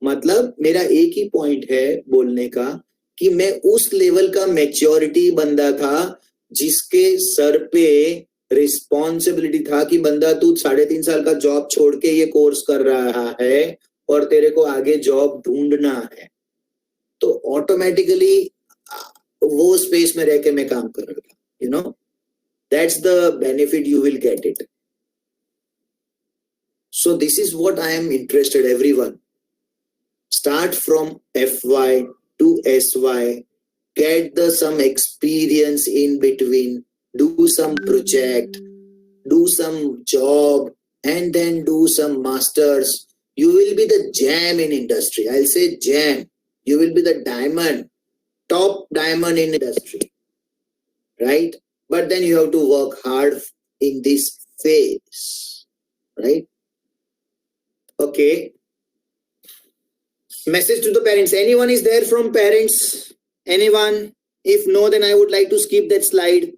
मतलब मेरा एक ही point है बोलने का कि मैं उस level का मैच्योरिटी बंदा था जिसके सर पे रिस्पॉन्सिबिलिटी था कि बंदा तू 3.5 साल का जॉब छोड़ के ये कोर्स कर रहा है और तेरे को आगे जॉब ढूंढना है. तो ऑटोमेटिकली वो स्पेस में रह के मैं काम कर रहा था. You know, that's the benefit you will get it. So this is what I am interested, everyone. Start from FY to SY, get some experience in between, do some project, do some job, and then do some masters. You will be the gem in industry. I'll say gem. You will be the diamond, top diamond in industry, right? But then you have to work hard in this phase, right? Okay. Message to the parents. Anyone is there from parents? Anyone? If no, then I would like to skip that slide.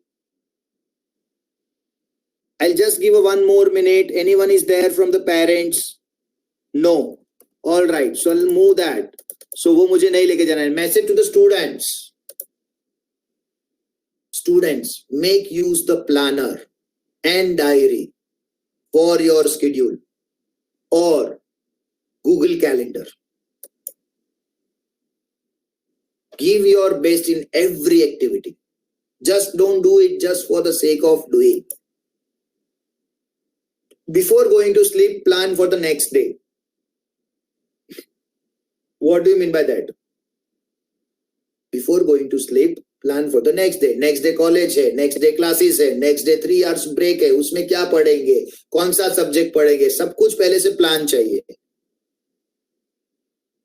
I'll just give a 1 more minute. Anyone is there from the parents? No. All right. So I'll move that. So वो मुझे नहीं लेके जाना है. Message to the students. Students, make use the planner and diary for your schedule or Google Calendar. Give your best in every activity. Just don't do it just for the sake of doing. Before going to sleep, plan for the next day. What do you mean by that? Before going to sleep, plan for the next day. Next day college है, next day classes है, next day 3 hours break है, उसमें क्या पढ़ेंगे, कौन सा subject पढ़ेंगे, सब कुछ पहले से plan चाहिए.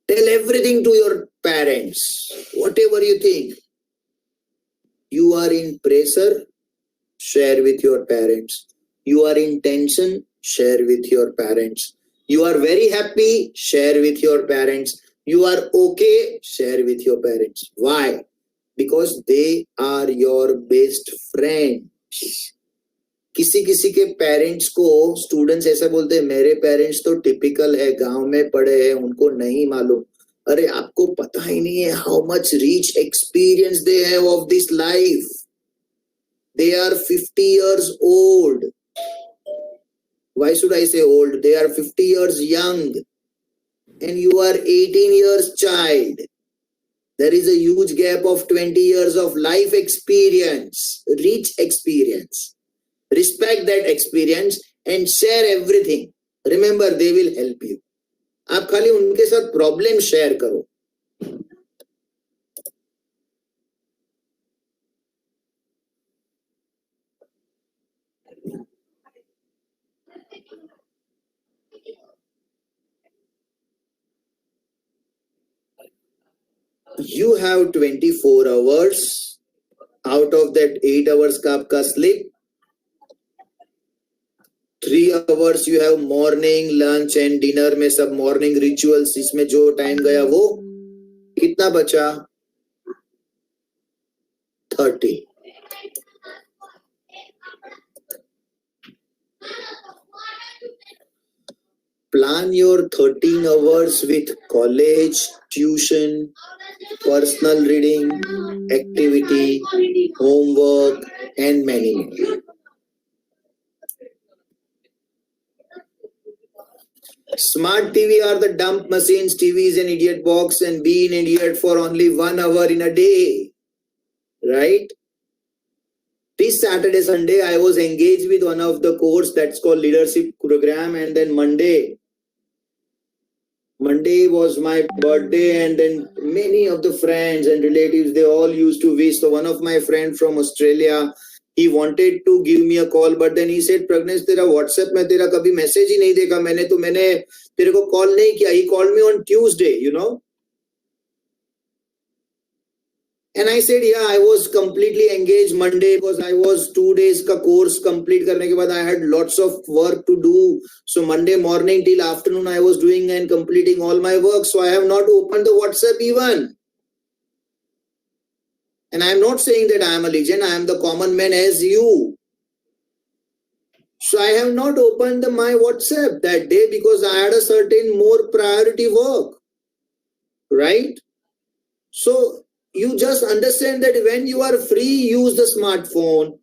Tell everything to your parents. Whatever you think. You are in pressure, share with your parents. You are in tension, share with your parents. You are very happy, share with your parents. You are okay, share with your parents. Why? Because they are your best friends. किसी किसी के parents को students ऐसा बोलते हैं मेरे parents तो typical है, गांव में पढ़े हैं, उनको नहीं मालूम. अरे आपको पता ही नहीं है how much rich experience they have of this life. They are 50 years old. Why should I say old? They are 50 years young. And you are 18 years child. There is a huge gap of 20 years of life experience, rich experience. Respect that experience and share everything. Remember, they will help you. आप खाली उनके साथ problem share करो. You have 24 hours. Out of that 8 hours का आपका sleep. 3 hours you have morning, lunch and dinner में सब morning rituals. इसमें जो टाइम गया वो कितना बचा? 30. Plan your 13 hours with college, tuition, personal reading, activity, homework, and many more. Smart TV are the dump machines. TV is an idiot box and be an idiot for only 1 hour in a day. Right? This Saturday, Sunday, I was engaged with one of the course that's called leadership program, and then Monday was my birthday, and then many of the friends and relatives, they all used to wish. So one of my friend from Australia, he wanted to give me a call, but then he said, Pragnesh, तेरा WhatsApp में तेरा कभी message ही नहीं देखा मैंने तेरे को call नहीं किया. He called me on Tuesday, you know. And I said, yeah, I was completely engaged Monday because I was 2 days का course complete करने के बाद I had lots of work to do. So Monday morning till afternoon I was doing and completing all my work. So I have not opened the WhatsApp even. And I am not saying that I am a legend. I am the common man as you. So I have not opened my WhatsApp that day because I had a certain more priority work. Right? So you just understand that when you are free, use the smartphone.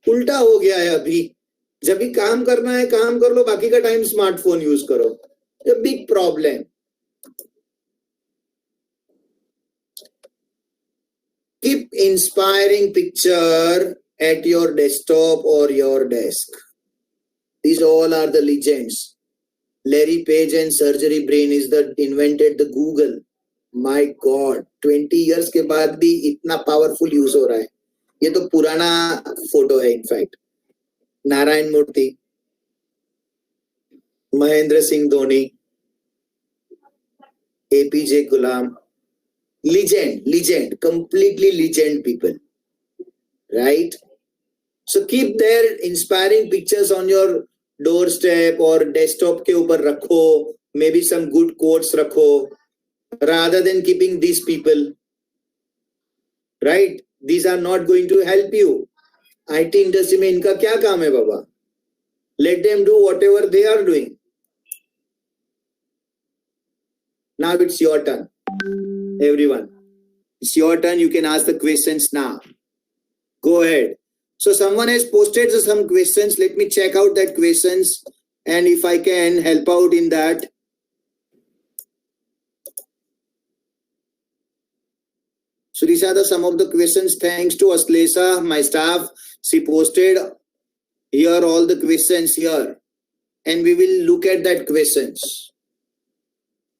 उल्टा हो गया है अभी. जब भी काम करना है काम कर लो, बाकी का टाइम स्मार्टफोन यूज करो. A big problem. Keep inspiring picture at your desktop or your desk. These all are the legends. Larry Page and surgery brain is the invented the Google. My God, 20 years के बाद भी इतना powerful use हो रहा है. ये तो पुराना फोटो है. In fact Narayan Murthy, Mahendra Singh Dhoni, APJ Ghulam, legend, completely legend people, right? So keep their inspiring pictures on your doorstep or desktop के ऊपर रखो, maybe some good quotes रखो, rather than keeping these people, right? These are not going to help you. IT industry में इनका क्या काम है बाबा? Let them do whatever they are doing. Now it's your turn, everyone. It's your turn. You can ask the questions now. Go ahead. So someone has posted some questions. Let me check out that questions and if I can help out in that. So these are some of the questions. Thanks to Aslesa, my staff. She posted here all the questions here. And we will look at that questions.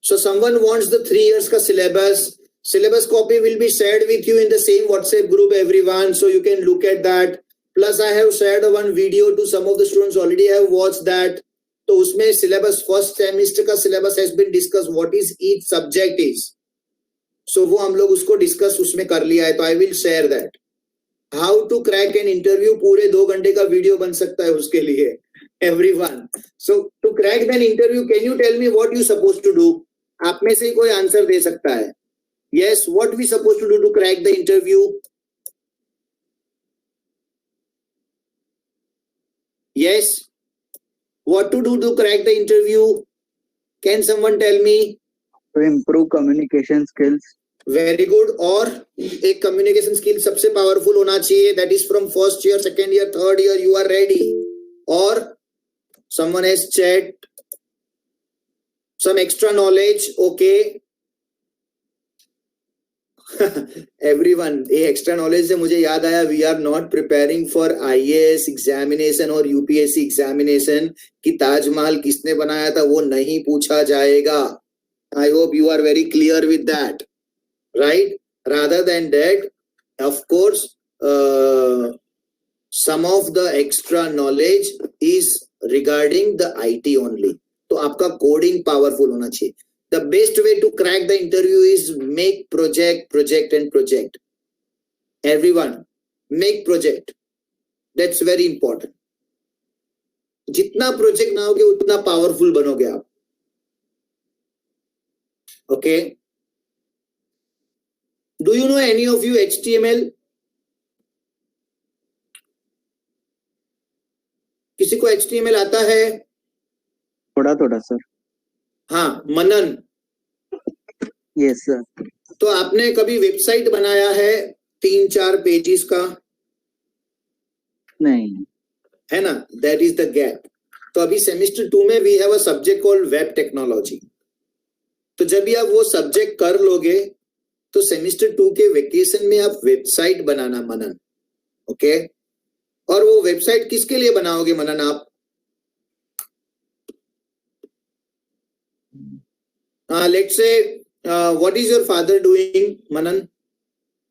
So someone wants the 3 years ka syllabus. Syllabus copy will be shared with you in the same WhatsApp group, everyone. So you can look at that. Plus I have shared one video to some of the students already have watched that. So usme syllabus, first semester ka syllabus has been discussed. What is each subject is. So वो हम लोग उसको discuss उसमें कर लिया है. तो I will share that. How to crack an interview पूरे 2 घंटे का video बन सकता है उसके लिए. Everyone. So to crack an interview, can you tell me what you supposed to do? आप में से कोई आंसर दे सकता है? Yes, what we supposed to do to crack the interview? Yes, what to do to crack the interview? Can someone tell me? To improve communication skills. Very good. और एक communication skill सबसे powerful होना चाहिए. That is from first year, second year, third year. You are ready. और someone has chat. Some extra knowledge. Okay. Everyone, ये extra knowledge से मुझे याद आया. We are not preparing for IAS examination और UPSC examination कि ताजमहल किसने बनाया था वो नहीं पूछा जाएगा. I hope you are very clear with that, right? Rather than that, of course, some of the extra knowledge is regarding the IT only. तो आपका coding powerful होना चाहिए. The best way to crack the interview is make project and project. Everyone, make project. That's very important. जितना project ना होगे उतना powerful बनोगे आप. Okay. Do you know any of you HTML? किसी को HTML आता है? थोड़ा थोड़ा सर. हाँ, मनन. Yes sir. तो आपने कभी वेबसाइट बनाया है 3-4 पेजेस का? नहीं. है ना? That is the gap. तो अभी सेमेस्टर 2 में we have a subject called web technology. तो जब भी आप वो सब्जेक्ट कर लोगे तो सेमेस्टर 2 के वेकेशन में आप वेबसाइट बनाना मनन. ओके. और वो वेबसाइट किसके लिए बनाओगे मनन आप? Let's say what is your father doing, Manan?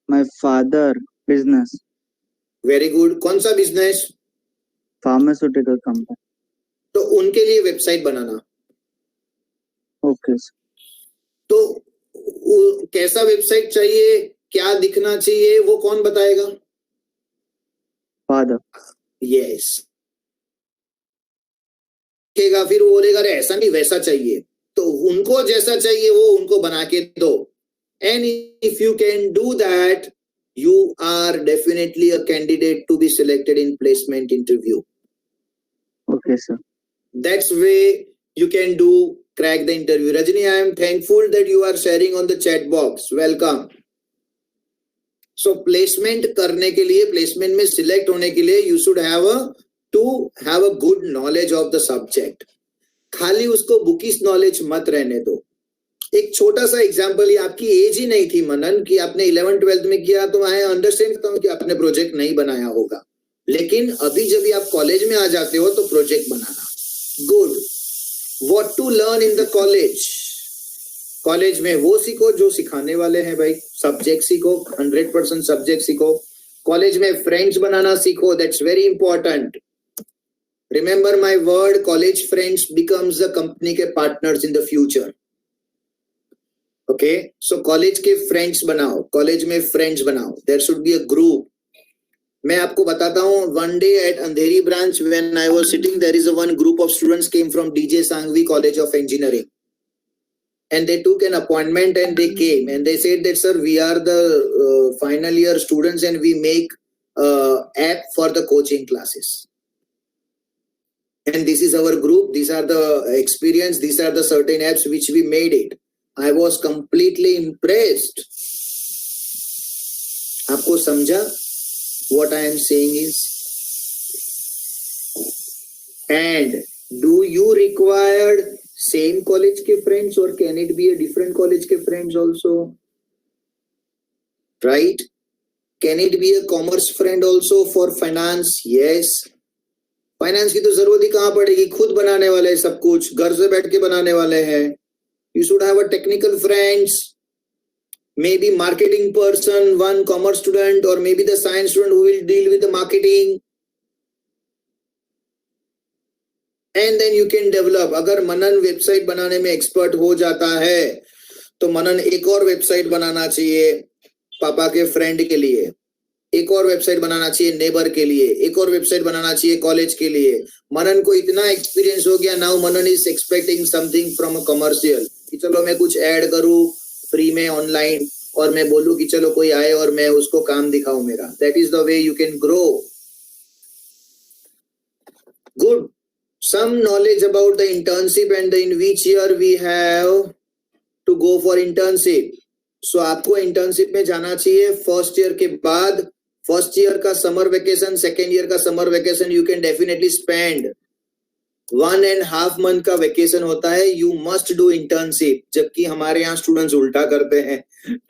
My father business. Very good. कौन सा बिजनेस? Pharmaceutical company. तो उनके लिए वेबसाइट बनाना. Okay sir. तो कैसा वेबसाइट चाहिए, क्या दिखना चाहिए, वो कौन बताएगा? Father. Yes. फिर वो बोलेगा अरे ऐसा नहीं वैसा चाहिए. तो उनको जैसा चाहिए वो उनको बना के दो. And if you can do that, you are definitely a candidate to be selected in placement interview. Okay sir. That's way you can do crack the interview. Rajini, I am thankful that you are sharing on the chat box. Welcome. So placement करने के लिए, placement में select होने के लिए you should have a good knowledge of the subject. खाली उसको bookish knowledge मत रहने दो. एक छोटा सा एग्जांपल, ये आपकी एज ही नहीं थी मनन कि आपने 11th-12th में किया, तो मैं अंडरस्टैंड करता हूँ कि आपने प्रोजेक्ट नहीं बनाया होगा. लेकिन अभी जब आप कॉलेज में आ जाते हो तो प्रोजेक्ट बनाना. Good. What to learn in the college? College में वो सीखो जो सिखाने वाले हैं भाई. सब्जेक्ट सीखो, 100% सब्जेक्ट सीखो. कॉलेज में फ्रेंड्स बनाना सीखो. That's very important. Remember my word, college friends becomes the company के partners in the future. Okay, so college के फ्रेंड्स बनाओ, कॉलेज में फ्रेंड्स बनाओ. There should be a group. मैं आपको बताता हूँ, one day at Andheri branch when I was sitting, there is a one group of students came from DJ Sanghvi College of Engineering, and they took an appointment and they came and they said that, sir, we are the final year students and we make app for the coaching classes. And this is our group, these are the experience, these are the certain apps which we made it. I was completely impressed. आपको समझा? What I am saying is, and do you require same college के friends or can it be a different college के friends also? Right? Can it be a commerce friend also for finance? Yes. Finance की तो जरूरत ही कहां पड़ेगी, खुद बनाने वाले हैं सब कुछ, घर से बैठ के बनाने वाले हैं. You should have a technical friends, maybe marketing person, one commerce student, or maybe the science student who will deal with the marketing. And then you can develop. अगर मनन वेबसाइट बनाने में एक्सपर्ट हो जाता है तो मनन एक और वेबसाइट बनाना चाहिए पापा के फ्रेंड के लिए, एक और वेबसाइट बनाना चाहिए नेबर के लिए, एक और वेबसाइट बनाना चाहिए कॉलेज के लिए. मनन को इतना एक्सपीरियंस हो गया, now Manan is expecting something from a commercial कि चलो मैं कुछ ऐड करूं फ्री में ऑनलाइन और मैं बोलूं कि चलो कोई आए और मैं उसको काम दिखाऊं मेरा. That is the way you can grow. Good. Some knowledge about the internship and in which year we have to go for internship. So आपको internship में जाना चाहिए फर्स्ट ईयर के बाद. फर्स्ट ईयर का समर वेकेशन, सेकेंड ईयर का summer vacation you can definitely spend. 1.5 month का vacation होता है. You must do internship. जबकि हमारे यहाँ स्टूडेंट्स उल्टा करते हैं.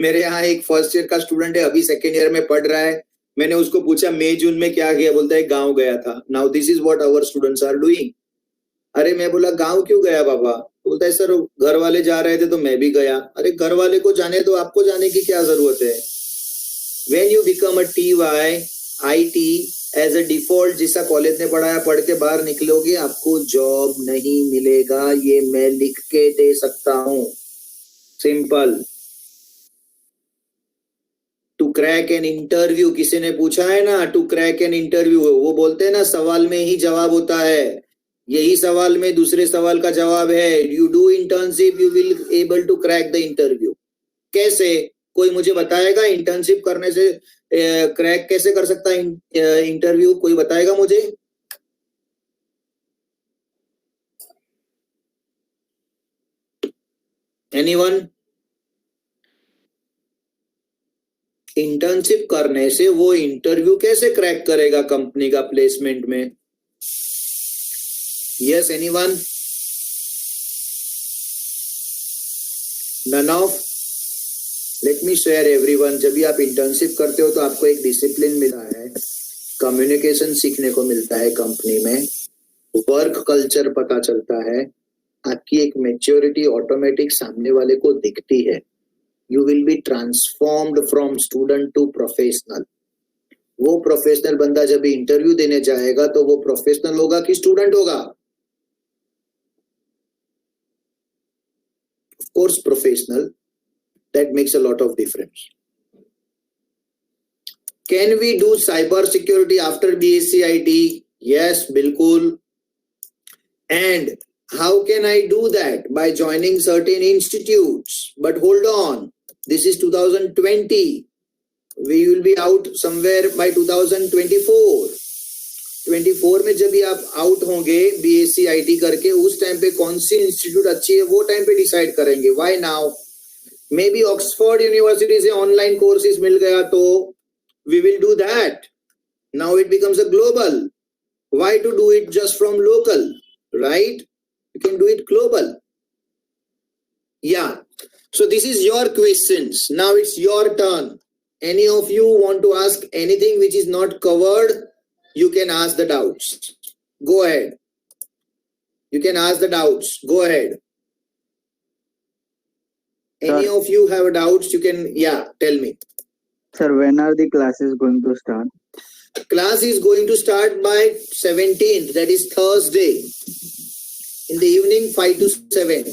मेरे यहाँ एक फर्स्ट ईयर का स्टूडेंट है, अभी सेकेंड ईयर में पढ़ रहा है. मैंने उसको पूछा मई जून में क्या किया, बोलता है गाँव गया था. Now this is what our students are doing. अरे मैं बोला गांव क्यों गया बाबा, बोलता है सर घर वाले जा रहे थे तो मैं भी गया. अरे घर वाले को जाने तो आपको जाने की क्या जरूरत है. When you become a TY, IT as a default जिसा कॉलेज ने पढ़ाया पढ़ के बाहर निकलोगे, आपको जॉब नहीं मिलेगा. ये मैं लिख के दे सकता हूँ. Simple. To crack an interview, किसी ने पूछा है ना टू क्रैक एन इंटरव्यू, वो बोलते हैं ना सवाल में ही जवाब होता है. यही सवाल में दूसरे सवाल का जवाब है. You do internship you will able to crack the interview. कैसे, कोई मुझे बताएगा इंटर्नशिप करने से क्रैक कैसे कर सकता है इंटरव्यू? कोई बताएगा मुझे? एनीवन? इंटर्नशिप करने से वो इंटरव्यू कैसे क्रैक करेगा कंपनी का प्लेसमेंट में? Yes, anyone? None of? Let me share everyone. जब भी आप इंटर्नशिप करते हो तो आपको एक डिसिप्लिन मिला है, कम्युनिकेशन सीखने को मिलता है कंपनी में, वर्क कल्चर पता चलता है, आपकी एक मैच्योरिटी ऑटोमेटिक सामने वाले को दिखती है. You will be transformed from student to professional. वो प्रोफेशनल बंदा जब भी इंटरव्यू देने जाएगा तो वो प्रोफेशनल होगा कि स्टूडेंट होगा? Of course professional. That makes a lot of difference. Can we do cyber security after BSc IT? Yes, bilkul. And how can I do that? By joining certain institutes. But hold on, this is 2020. We will be out somewhere by 2024. 24 में जब भी आप out होंगे BSc IT करके, उस time पे कौन सी institute अच्छी है वो टाइम पे डिसाइड करेंगे. Why now? Maybe Oxford university से ऑनलाइन कोर्सेज मिल गया तो we will do that. Now it becomes a global. Why to do it just from local, right? You can do it global. Yeah, so this is your questions. Now it's your turn. Any of you want to ask anything which is not covered? You can ask the doubts. Go ahead. You can ask the doubts. Go ahead. Any of you have doubts? You can, yeah, tell me. Sir, when are the classes going to start? Class is going to start by 17th. That is Thursday. In the evening, 5 to 7.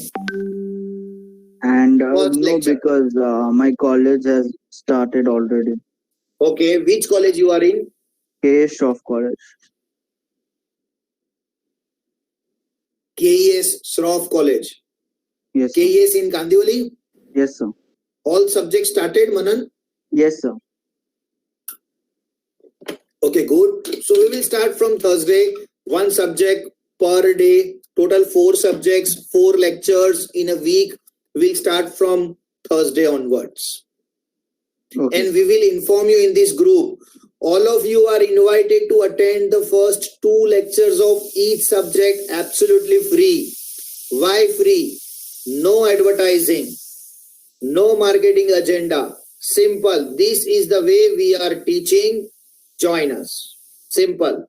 And First no, lecture. because my college has started already. Okay, which college you are in? KS of college. KES Shroff College. Yes, sir. KES in Kandivali. Yes, sir. All subjects started, Manan? Yes, sir. Okay, good. So we will start from Thursday. One subject per day. Total 4 subjects, 4 lectures in a week. We'll start from Thursday onwards. Okay. And we will inform you in this group. All of you are invited to attend the first 2 lectures of each subject absolutely free. Why free? No advertising, no marketing agenda. Simple. This is the way we are teaching. Join us. Simple.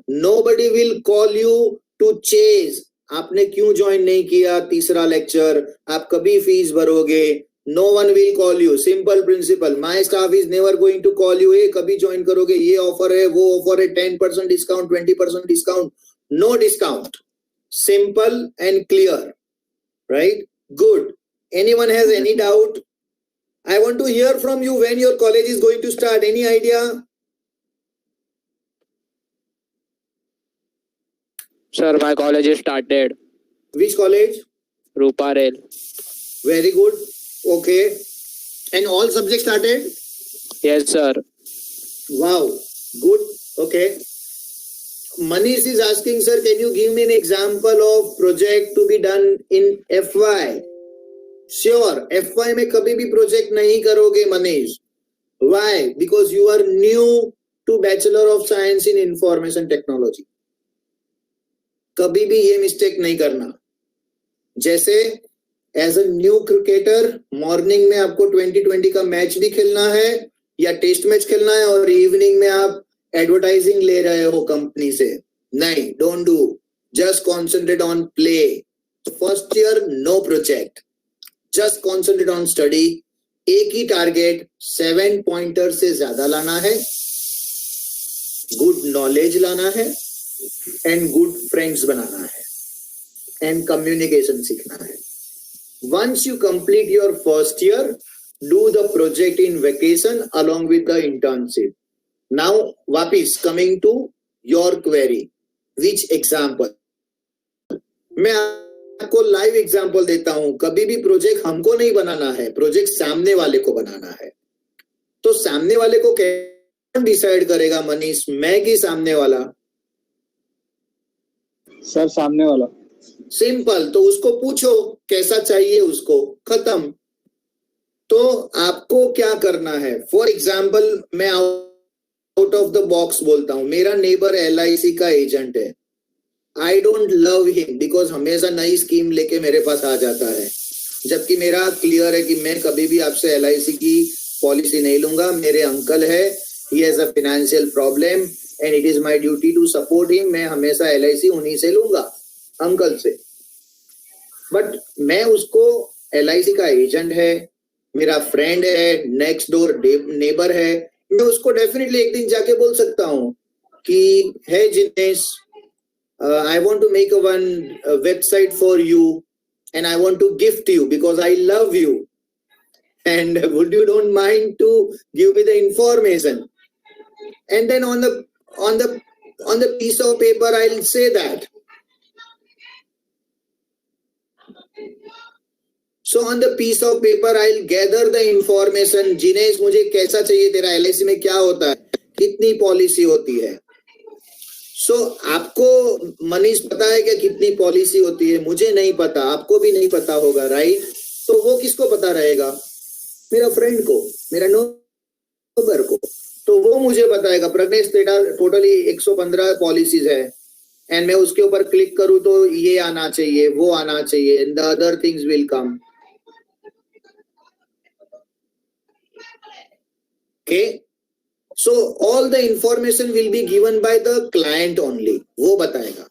Nobody will call you to chase. आपने क्यों join नहीं किया तीसरा lecture, आप कभी fees भरोगे? No one will call you. Simple principle. My staff is never going to call you. Hey, कभी join करोगे? ये ऑफर है, वो ऑफर है, 10% discount, 20% discount. No discount. Simple and clear. Right? Good. Anyone has any doubt? I want to hear from you when your college is going to start. Any idea? Sir, my college is started. Which college? Ruparel. Very good. Okay. And all subjects started? Yes, sir. Wow. Good. Okay. Manish is asking, sir, can you give me an example of project to be done in FY? Sure. FY में कभी भी project नहीं करोगे, Manish. Why? Because you are new to Bachelor of Science in Information Technology. कभी भी ये mistake नहीं करना. जैसे as a new cricketer morning में आपको 2020 का मैच भी खेलना है या टेस्ट मैच खेलना है और इवनिंग में आप एडवर्टाइजिंग ले रहे हो कंपनी से. नहीं, don't do. Just concentrate on play. First year no project, just concentrate on study. एक ही टारगेट, 7 पॉइंटर से ज्यादा लाना है, गुड नॉलेज लाना है एंड गुड फ्रेंड्स बनाना है एंड कम्युनिकेशन सीखना है. Once you complete your first year, do the project in vacation along with the internship. Now, वापिस coming to your query. Which example? मैं आपको लाइव एग्जांपल देता हूं. कभी भी प्रोजेक्ट हमको नहीं बनाना है, प्रोजेक्ट सामने वाले को बनाना है. तो सामने वाले को कैसे डिसाइड करेगा मनीष? मैं कि सामने वाला? सर सामने वाला. सिंपल. तो उसको पूछो कैसा चाहिए उसको, खत्म. तो आपको क्या करना है? फॉर एग्जाम्पल मैं आउट ऑफ द बॉक्स बोलता हूं. मेरा नेबर LIC का एजेंट है. I don't love him because हमेशा नई स्कीम लेके मेरे पास आ जाता है, जबकि मेरा क्लियर है कि मैं कभी भी आपसे LIC की पॉलिसी नहीं लूंगा. मेरे अंकल है, he has a financial problem and it is my duty to support him. मैं हमेशा LIC उन्हीं से लूंगा, अंकल से. बट मैं उसको, LIC का एजेंट है, मेरा फ्रेंड है, नेक्स्ट डोर नेबर है, मैं उसको डेफिनेटली एक दिन जाके बोल सकता हूँ कि है Jinesh, I want to make one website for you and I want to gift you because I love you and would you don't mind to give me the information. And then on the piece of paper I'll say that. So on the piece of paper I'll gather the information. Jinesh मुझे कैसा चाहिए, तेरा LIC में क्या होता है, कितनी policy होती है. So आपको मनीष पता है क्या कितनी पॉलिसी होती है? मुझे नहीं पता, आपको भी नहीं पता होगा, राइट? तो वो किसको पता रहेगा? मेरा फ्रेंड को, मेरा नोबर को. तो वो मुझे बताएगा प्रज्ञेश तेरा टोटली 115 पॉलिसीज है एंड मैं उसके ऊपर क्लिक करूं तो ये आना चाहिए, वो आना चाहिए, and the other things will come. Okay, so all the information will be given by the client only. वो बताएगा.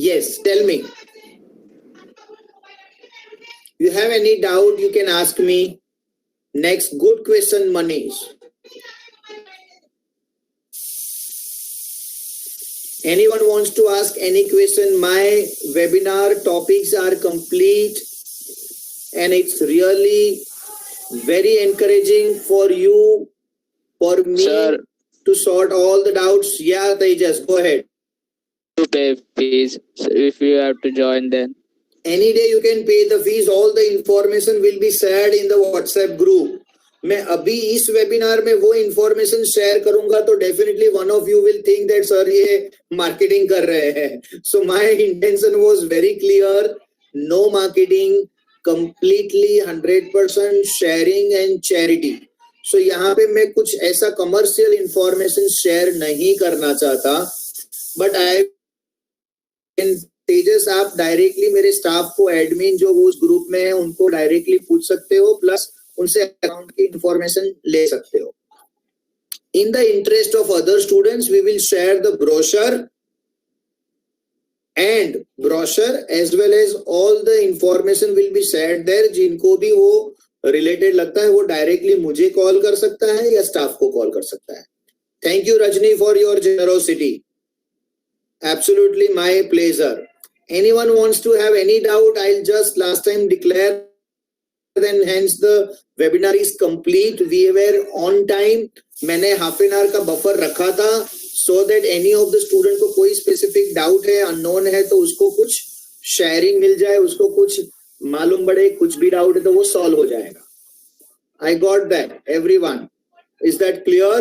Yes, tell me. You have any doubt, you can ask me. Next, good question, Manish. Anyone wants to ask any question? My webinar topics are complete and it's really very encouraging for you, for me Sir. to sort all the doubts. Yeah, Tejas, go ahead. To pay fees if you have to join then. Any day you can pay the fees. All the information will be shared in the WhatsApp group. मैं अभी इस webinar में वो information share करूंगा तो definitely one of you will think that sir ये marketing कर रहे हैं. So my intention was very clear. No marketing, completely 100% sharing and charity. So यहाँ पे मैं कुछ ऐसा कमर्शियल इंफॉर्मेशन शेयर नहीं करना चाहता. बट आई तेजस, आप डायरेक्टली मेरे स्टाफ को, एडमिन जो वो उस ग्रुप में है उनको डायरेक्टली पूछ सकते हो, प्लस उनसे अकाउंट की इंफॉर्मेशन ले सकते हो. In the interest of other students we will share the brochure as well as all the information will be shared there. जिनको भी वो रिलेटेड लगता है वो डायरेक्टली मुझे कॉल कर सकता है या स्टाफ को कॉल कर सकता है. Thank you Rajni for your generosity. Absolutely my pleasure. Anyone wants to have any doubt? I'll just last time declare, then hence the webinar is complete. We were on time. मैंने half an hour का buffer रखा था so that any of the student को कोई specific doubt है, unknown है, तो उसको कुछ sharing मिल जाए, उसको कुछ मालूम पड़े, कुछ भी doubt है तो वो solve हो जाएगा. I got that. Everyone, is that clear?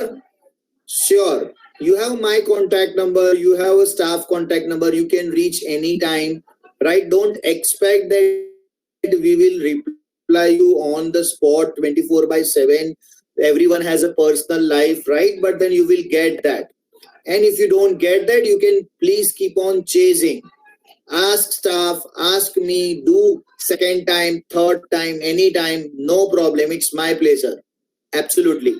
Sure. You have my contact number, you have a staff contact number, you can reach anytime, right? Don't expect that we will reply you on the spot 24/7. Everyone has a personal life, right? But then you will get that. And if you don't get that, you can please keep on chasing. Ask staff, ask me, do second time, third time, anytime, no problem. It's my pleasure. Absolutely.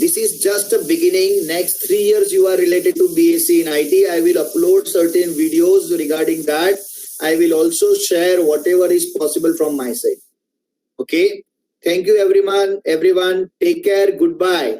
This is just a beginning. Next 3 years you are related to Bsc in IT. I will upload certain videos regarding that. I will also share whatever is possible from my side. Okay. Thank you everyone. Take care. Goodbye.